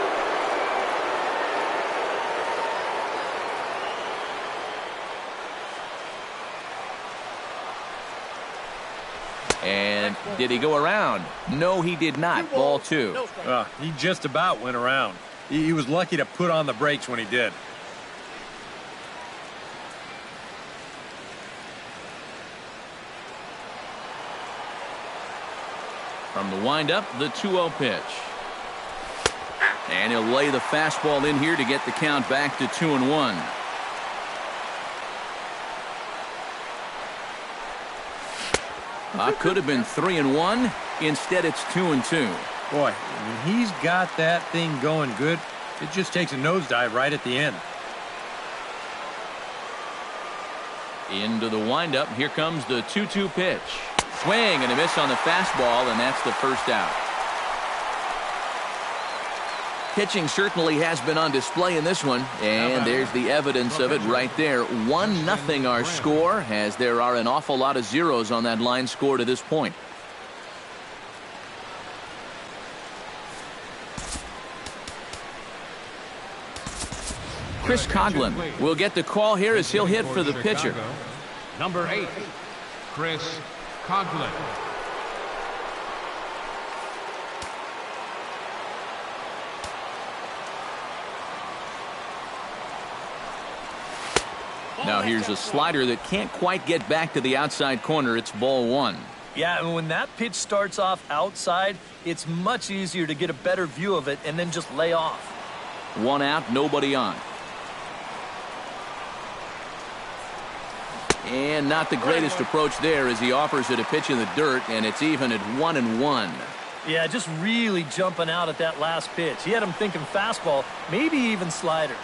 And did he go around? No, he did not. Ball 2. He just about went around. He was lucky to put on the brakes when he did. From the windup, the 2-0 pitch. And he'll lay the fastball in here to get the count back to 2-1. Could have been 3-1. Instead, it's 2-2. Boy, when he's got that thing going good, it just takes a nosedive right at the end. Into the windup. Here comes the 2-2 pitch. Swing and a miss on the fastball, and that's the first out. Pitching certainly has been on display in this one, and there's the evidence of it right there. 1-0 our score, as there are an awful lot of zeros on that line score to this point. Chris Coughlin will get the call here as he'll hit for the pitcher. Number 8, Chris Coughlin. Now here's a slider that can't quite get back to the outside corner. It's ball 1. Yeah, and when that pitch starts off outside, it's much easier to get a better view of it and then just lay off. 1 out, nobody on. And not the greatest approach there as he offers it a pitch in the dirt, and it's even at 1-1. Yeah, just really jumping out at that last pitch. He had him thinking fastball, maybe even slider.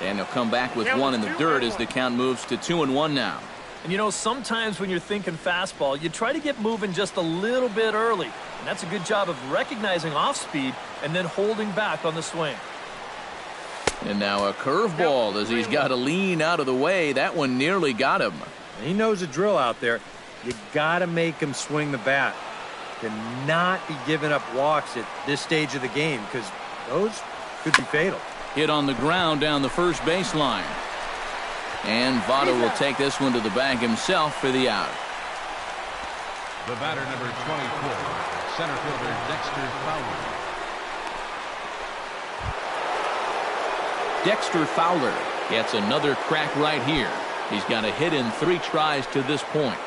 And he'll come back with 1 in the dirt as the count moves to 2-1 now. And you know, sometimes when you're thinking fastball, you try to get moving just a little bit early. And that's a good job of recognizing off speed and then holding back on the swing. And now a curveball as he's got to lean out of the way. That one nearly got him. He knows the drill out there. You got to make him swing the bat. Cannot be giving up walks at this stage of the game, because those could be fatal. Hit on the ground down the first baseline. And Votto will take this one to the bag himself for the out. The batter, number 24, center fielder Dexter Fowler. Dexter Fowler gets another crack right here. He's got a hit in 3 tries to this point.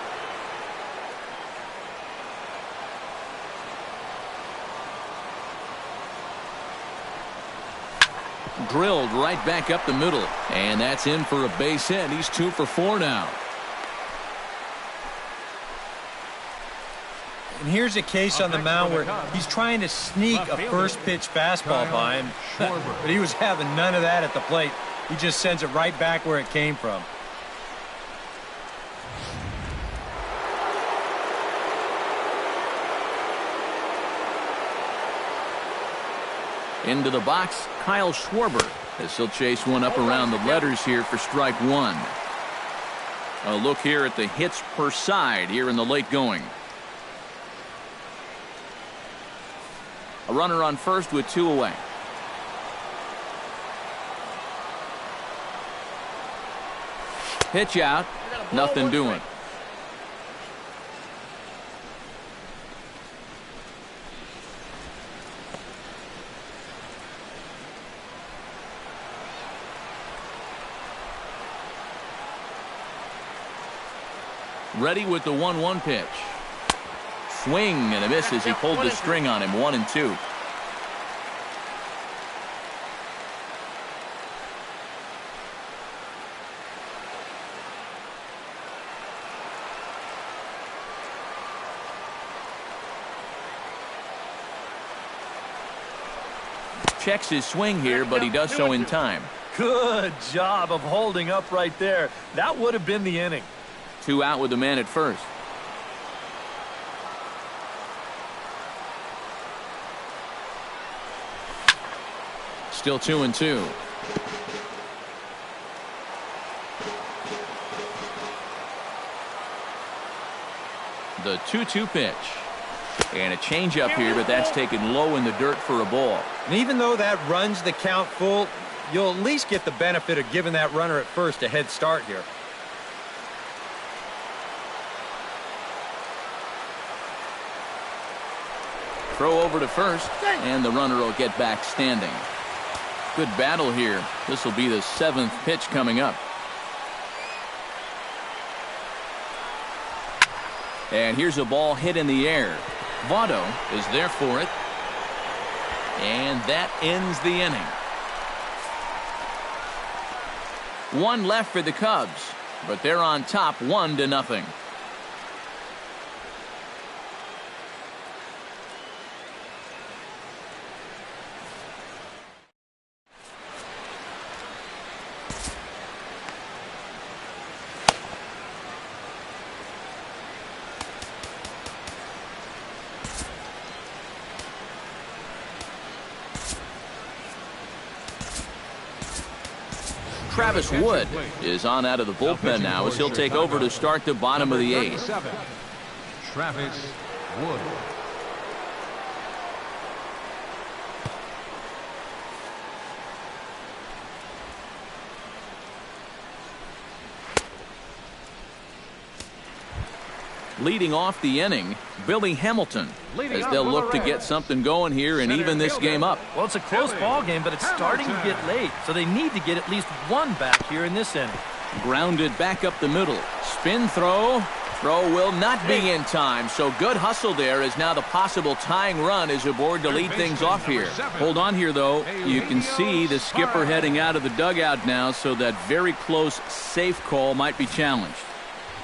Drilled right back up the middle. And that's in for a base hit. He's 2 for 4 now. And here's a case on the mound where he's trying to sneak a first pitch fastball by him. But he was having none of that at the plate. He just sends it right back where it came from. Into the box, Kyle Schwarber, as he'll chase one up around the letters here for strike 1. A look here at the hits per side here in the late going. A runner on first with 2 away. Pitch out, nothing doing. Ready with the 1-1 pitch. Swing and a miss as he pulled the string on him. 1-2. Checks his swing here, but he does so in time. Good job of holding up right there. That would have been the inning. 2 out with the man at first. Still 2-2. The 2-2 pitch. And a changeup here, but that's taken low in the dirt for a ball. And even though that runs the count full, you'll at least get the benefit of giving that runner at first a head start here. Throw over to first, and the runner will get back standing. Good battle here. This will be the 7th pitch coming up. And here's a ball hit in the air. Votto is there for it. And that ends the inning. 1 left for the Cubs, but they're on top 1-0. Travis Wood is on out of the bullpen now as he'll take over to start the bottom of the 8th. Travis Wood. Leading off the inning, Billy Hamilton, as they'll look to get something going here and even this game up. Well, it's a close ball game, but it's starting to get late, so they need to get at least 1 back here in this inning. Grounded back up the middle. Spin throw. Throw will not be in time, so good hustle there as now the possible tying run is aboard to lead things off here. Hold on here, though. You can see the skipper heading out of the dugout now, so that very close safe call might be challenged.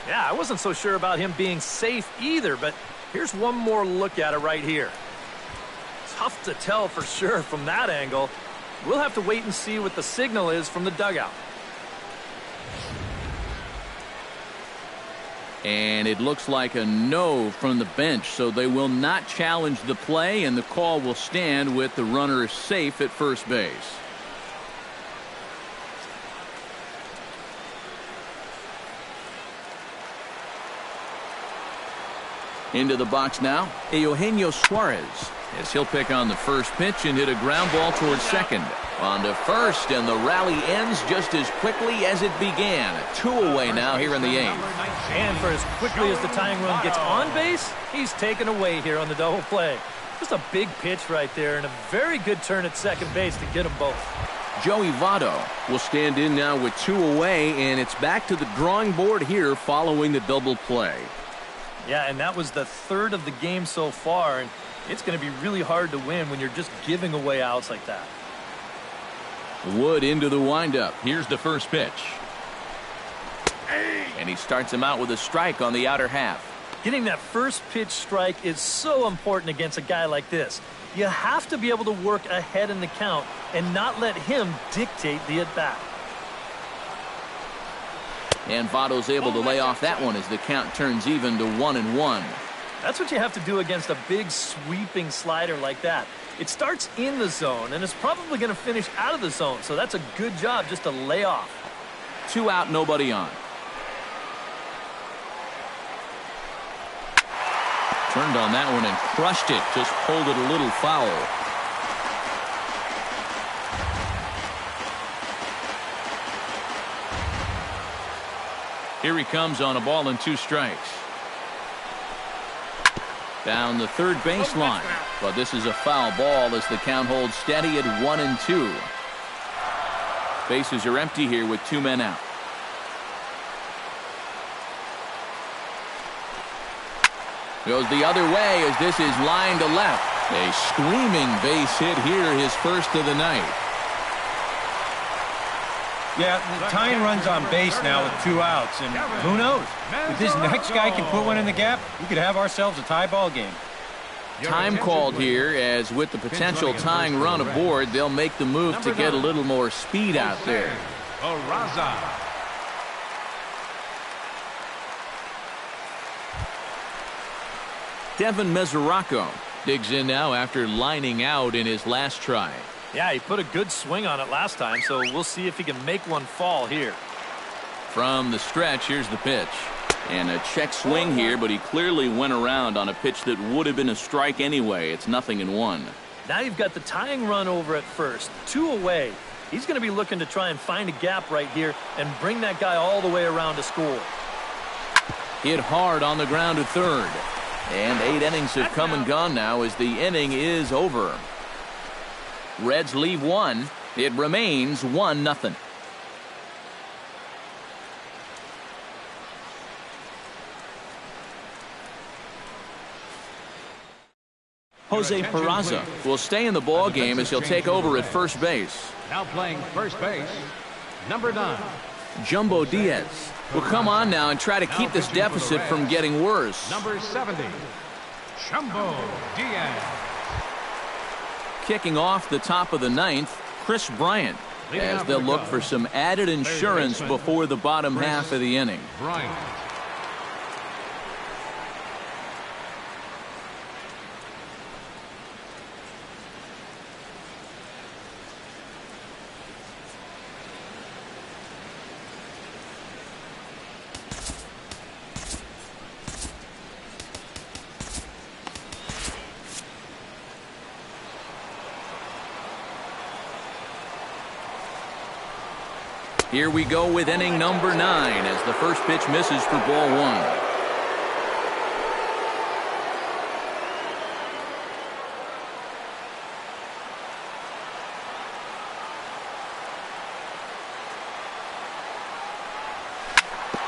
Yeah, I wasn't so sure about him being safe either, but here's one more look at it right here. Tough to tell for sure from that angle. We'll have to wait and see what the signal is from the dugout. And it looks like a no from the bench, so they will not challenge the play, and the call will stand with the runner safe at first base. Into the box now, Eugenio Suarez, as he'll pick on the first pitch and hit a ground ball towards second. On to first, and the rally ends just as quickly as it began. 2 away now here in the 8th. And for as quickly as the tying run gets on base, he's taken away here on the double play. Just a big pitch right there and a very good turn at second base to get them both. Joey Votto will stand in now with 2 away, and it's back to the drawing board here following the double play. Yeah, and that was the 3rd of the game so far, and it's going to be really hard to win when you're just giving away outs like that. Wood into the windup. Here's the first pitch. And he starts him out with a strike on the outer half. Getting that first pitch strike is so important against a guy like this. You have to be able to work ahead in the count and not let him dictate the at-bat. And Votto's able to lay off that one as the count turns even to 1-1. That's what you have to do against a big sweeping slider like that. It starts in the zone and it's probably going to finish out of the zone, so that's a good job just to lay off. 2 out, nobody on. Turned on that one and crushed it. Just pulled it a little foul. Here he comes on a ball and 2 strikes. Down the third baseline. But this is a foul ball as the count holds steady at 1-2. Bases are empty here with 2 men out. Goes the other way as this is line to left. A screaming base hit here, his first of the night. Yeah, the tying runs on base now with 2 outs, and who knows? If this next guy can put one in the gap, we could have ourselves a tie ball game. Time called here, as with the potential tying run aboard, they'll make the move to get a little more speed out there. Devin Mesoraco digs in now after lining out in his last try. Yeah, he put a good swing on it last time, so we'll see if he can make one fall here. From the stretch, here's the pitch. And a check swing here, but he clearly went around on a pitch that would have been a strike anyway. It's 0-1. Now you've got the tying run over at first, 2 away. He's going to be looking to try and find a gap right here and bring that guy all the way around to score. Hit hard on the ground to third. And 8 innings have come and gone now as the inning is over. Reds leave 1. It remains 1-0. Jose Peraza will stay in the ball game as he'll take over at first base. Now playing first base, number 9. Jumbo Diaz will come on now and try to keep this deficit from getting worse. Number 70, Jumbo Diaz. Kicking off the top of the 9th, Chris Bryant, as they'll look for some added insurance before the bottom half of the inning. Bryant. Here we go with inning number 9 as the first pitch misses for ball 1.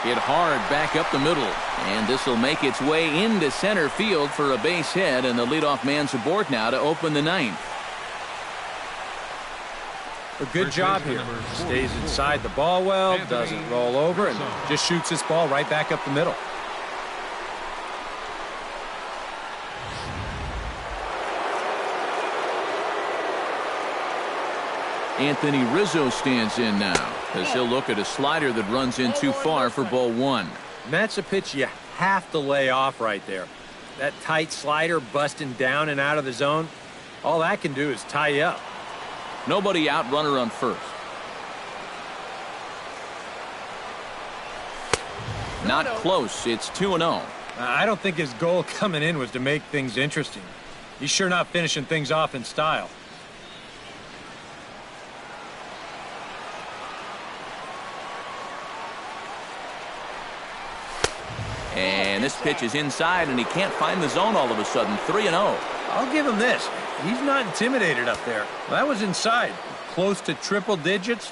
Hit hard back up the middle, and this will make its way into center field for a base hit, and the leadoff man's aboard now to open the 9th. A good job here. Stays inside the ball well, doesn't roll over, and just shoots this ball right back up the middle. Anthony Rizzo stands in now as he'll look at a slider that runs in too far for ball 1. And that's a pitch you have to lay off right there. That tight slider busting down and out of the zone, all that can do is tie you up. Nobody out, runner on first. Not close. It's 2-0. I don't think his goal coming in was to make things interesting. He's sure not finishing things off in style. And this pitch is inside, and he can't find the zone all of a sudden. 3-0. I'll give him this. He's not intimidated up there. That was inside. Close to triple digits.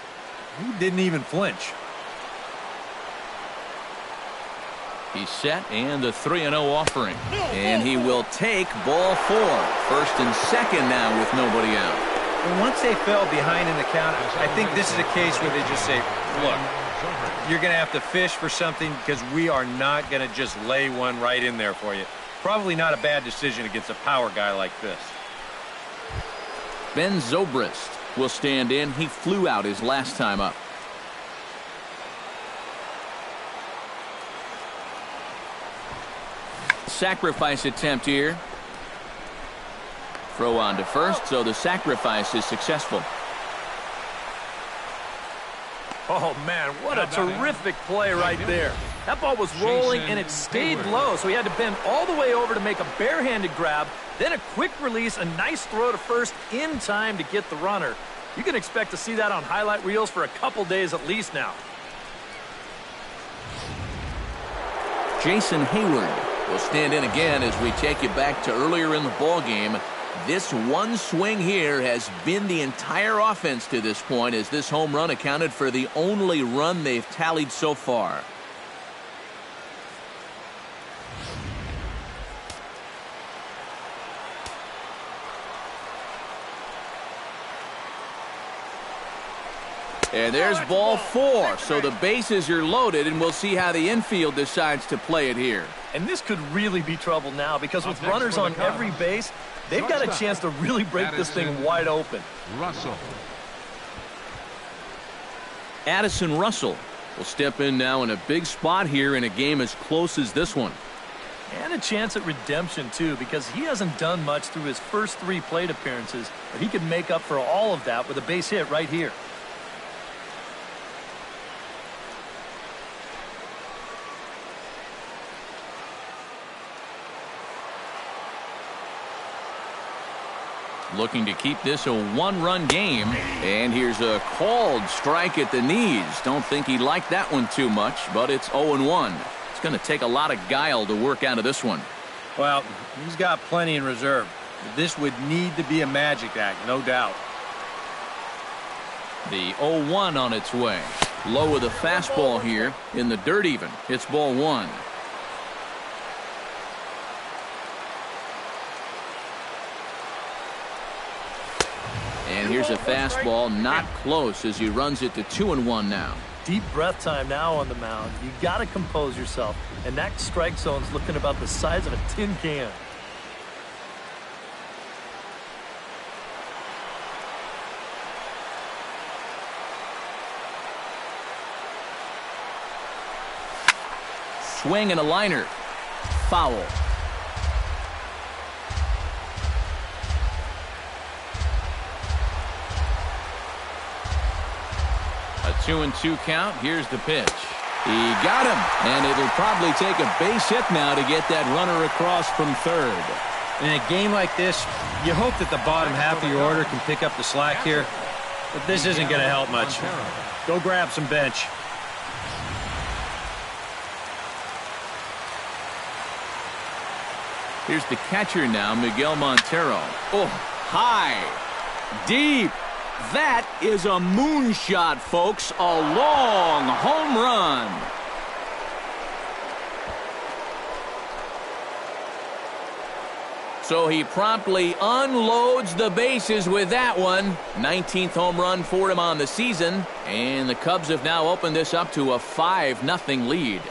He didn't even flinch. He's set and the 3-0 offering. And he will take ball 4. First and second now with nobody out. And once they fell behind in the count, I think this is a case where they just say, look, you're going to have to fish for something because we are not going to just lay one right in there for you. Probably not a bad decision against a power guy like this. Ben Zobrist will stand in. He flew out his last time up. Sacrifice attempt here. Throw on to first, so the sacrifice is successful. Oh, man, what a terrific play right there. That ball was rolling, and it stayed low, so he had to bend all the way over to make a barehanded grab, then a quick release, a nice throw to first in time to get the runner. You can expect to see that on highlight reels for a couple days at least now. Jason Hayward will stand in again as we take you back to earlier in the ball game. This one swing here has been the entire offense to this point, as this home run accounted for the only run they've tallied so far. And there's ball 4, so the bases are loaded, and we'll see how the infield decides to play it here. And this could really be trouble now, because with runners on every base, they've got a chance to really break this thing wide open. Russell. Addison Russell will step in now in a big spot here in a game as close as this one. And a chance at redemption, too, because he hasn't done much through his first 3 plate appearances, but he can make up for all of that with a base hit right here. Looking to keep this a 1-run game. And here's a called strike at the knees. Don't think he liked that one too much, but it's 0-1. It's going to take a lot of guile to work out of this one. Well, he's got plenty in reserve. This would need to be a magic act, no doubt. The 0-1 on its way. Low with a fastball here in the dirt even. It's ball 1. And here's a fastball, not close, as he runs it to 2-1 now. Deep breath time now on the mound. You got to compose yourself, and that strike zone's looking about the size of a tin can. Swing and a liner. Foul. A 2-2 count. Here's the pitch. He got him, and it'll probably take a base hit now to get that runner across from third. In a game like this, you hope that the bottom half of your order can pick up the slack here, but this isn't going to help much. Go grab some bench. Here's the catcher now, Miguel Montero. Oh, high, deep. That is a moonshot, folks. A long home run. So he promptly unloads the bases with that one. 19th home run for him on the season. And the Cubs have now opened this up to a 5-0 lead.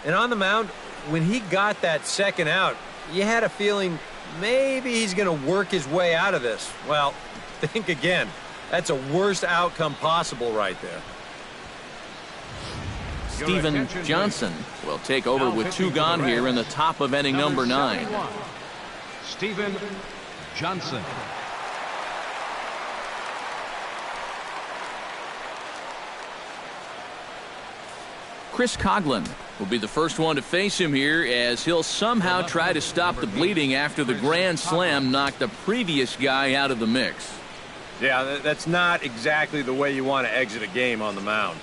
And on the mound, when he got that second out, you had a feeling maybe he's going to work his way out of this. Well, think again. That's a worst outcome possible right there. Steven Johnson will take over with 2 gone here in the top of inning number 9. Steven Johnson. Chris Coghlan will be the first one to face him here, as he'll somehow try to stop the bleeding after the grand slam knocked the previous guy out of the mix. Yeah, that's not exactly the way you want to exit a game on the mound.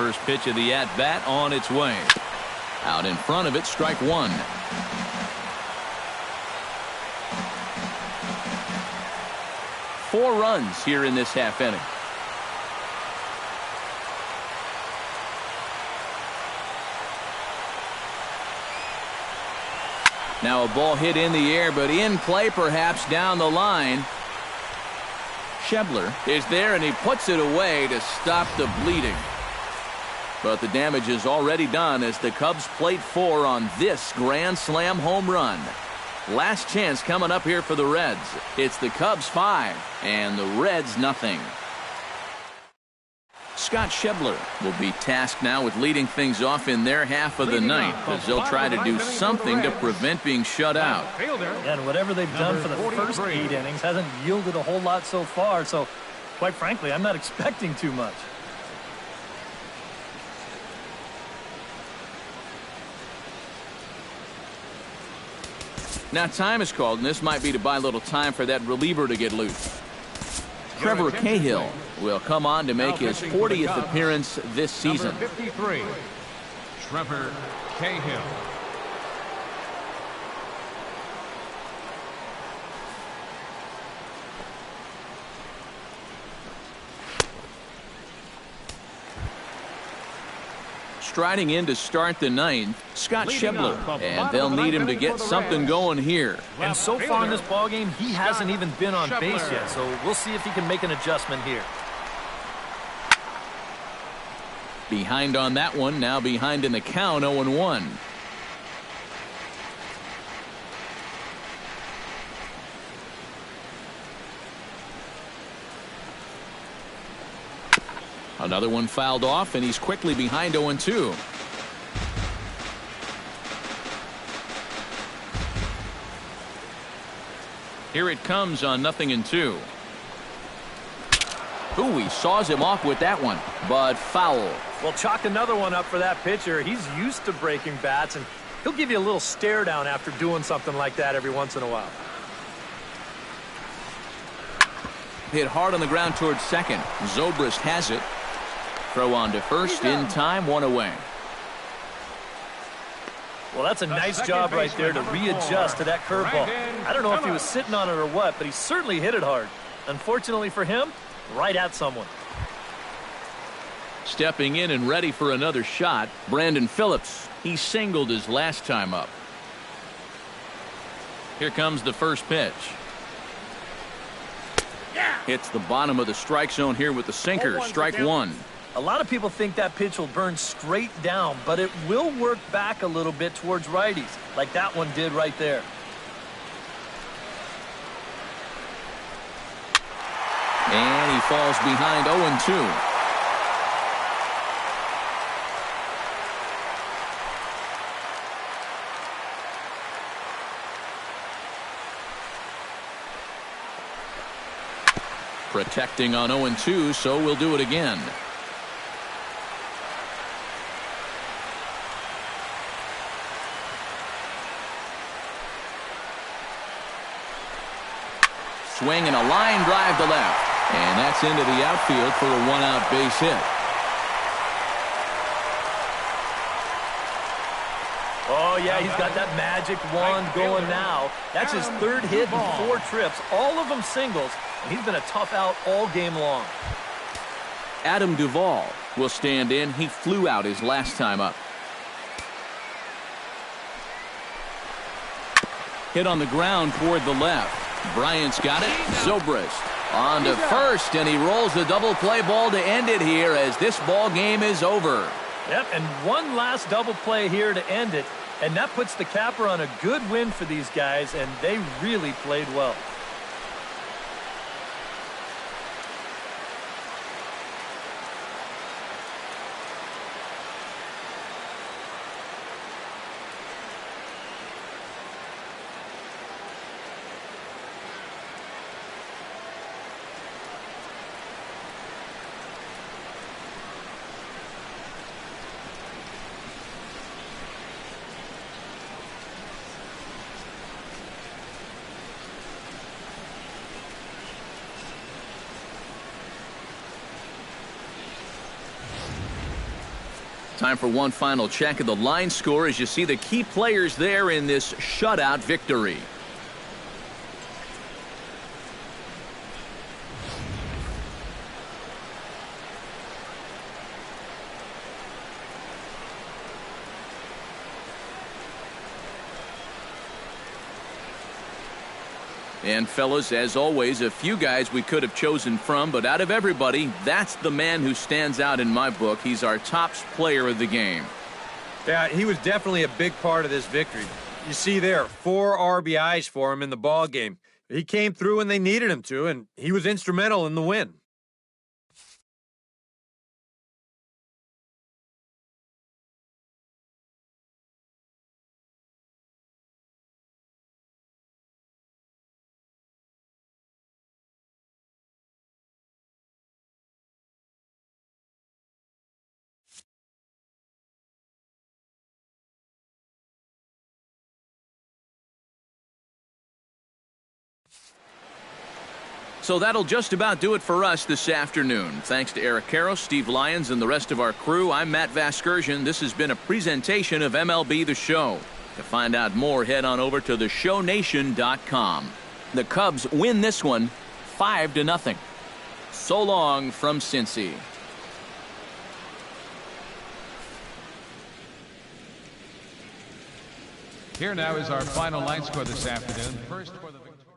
first pitch of the at-bat on its way. Out in front of it, strike one. Four runs here in this half inning. Now a ball hit in the air, but in play perhaps down the line. Schebler is there, and he puts it away to stop the bleeding. But the damage is already done as the Cubs plate four on this grand slam home run. Last chance coming up here for the Reds. It's the Cubs 5 and the Reds nothing. Scott Schebler will be tasked now with leading things off in their half of the ninth as they'll try to do something to prevent being shut out. And whatever they've done for the first 8 innings hasn't yielded a whole lot so far, so quite frankly, I'm not expecting too much. Now time is called, and this might be to buy a little time for that reliever to get loose. Trevor Cahill will come on to make his 40th appearance this season. Number 53, Trevor Cahill. Striding in to start the ninth, Scott Schebler, and they'll need him to get something going here. And so far in this ballgame, he hasn't even been on base yet, so we'll see if he can make an adjustment here. Behind on that one, now behind in the count, 0-1. Another one fouled off, and he's quickly behind 0-2. Here it comes on 0-2. Ooh, he saws him off with that one, but foul. Well, chalk another one up for that pitcher. He's used to breaking bats, and he'll give you a little stare down after doing something like that every once in a while. Hit hard on the ground towards second. Zobrist has it. Throw on to first in time, one away. Well, that's a nice job right there to readjust to that curveball. I don't know if he was sitting on it or what, but he certainly hit it hard. Unfortunately for him, right at someone. Stepping in and ready for another shot, Brandon Phillips. He singled his last time up. Here comes the first pitch. Hits the bottom of the strike zone here with the sinker. Strike one. A lot of people think that pitch will burn straight down, but it will work back a little bit towards righties, like that one did right there. And he falls behind 0-2. Protecting on 0-2, so we'll do it again. Swing and a line drive to left. And that's into the outfield for a one-out base hit. Oh, yeah, he's got that magic wand going now. That's his third hit in 4 trips, all of them singles, and he's been a tough out all game long. Adam Duvall will stand in. He flew out his last time up. Hit on the ground toward the left. Bryant's got it. Zobrist on to first, and he rolls the double play ball to end it here as this ball game is over. Yep, and one last double play here to end it, and that puts the capper on a good win for these guys, and they really played well. Time for one final check of the line score as you see the key players there in this shutout victory. And fellas, as always, a few guys we could have chosen from, but out of everybody, that's the man who stands out in my book. He's our top player of the game. Yeah, he was definitely a big part of this victory. You see there, 4 RBIs for him in the ball game. He came through when they needed him to, and he was instrumental in the win. So that'll just about do it for us this afternoon. Thanks to Eric Karros, Steve Lyons, and the rest of our crew, I'm Matt Vasgersian. This has been a presentation of MLB The Show. To find out more, head on over to theshownation.com. The Cubs win this one 5-0. So long from Cincy. Here now is our final line score this afternoon. First for the victory.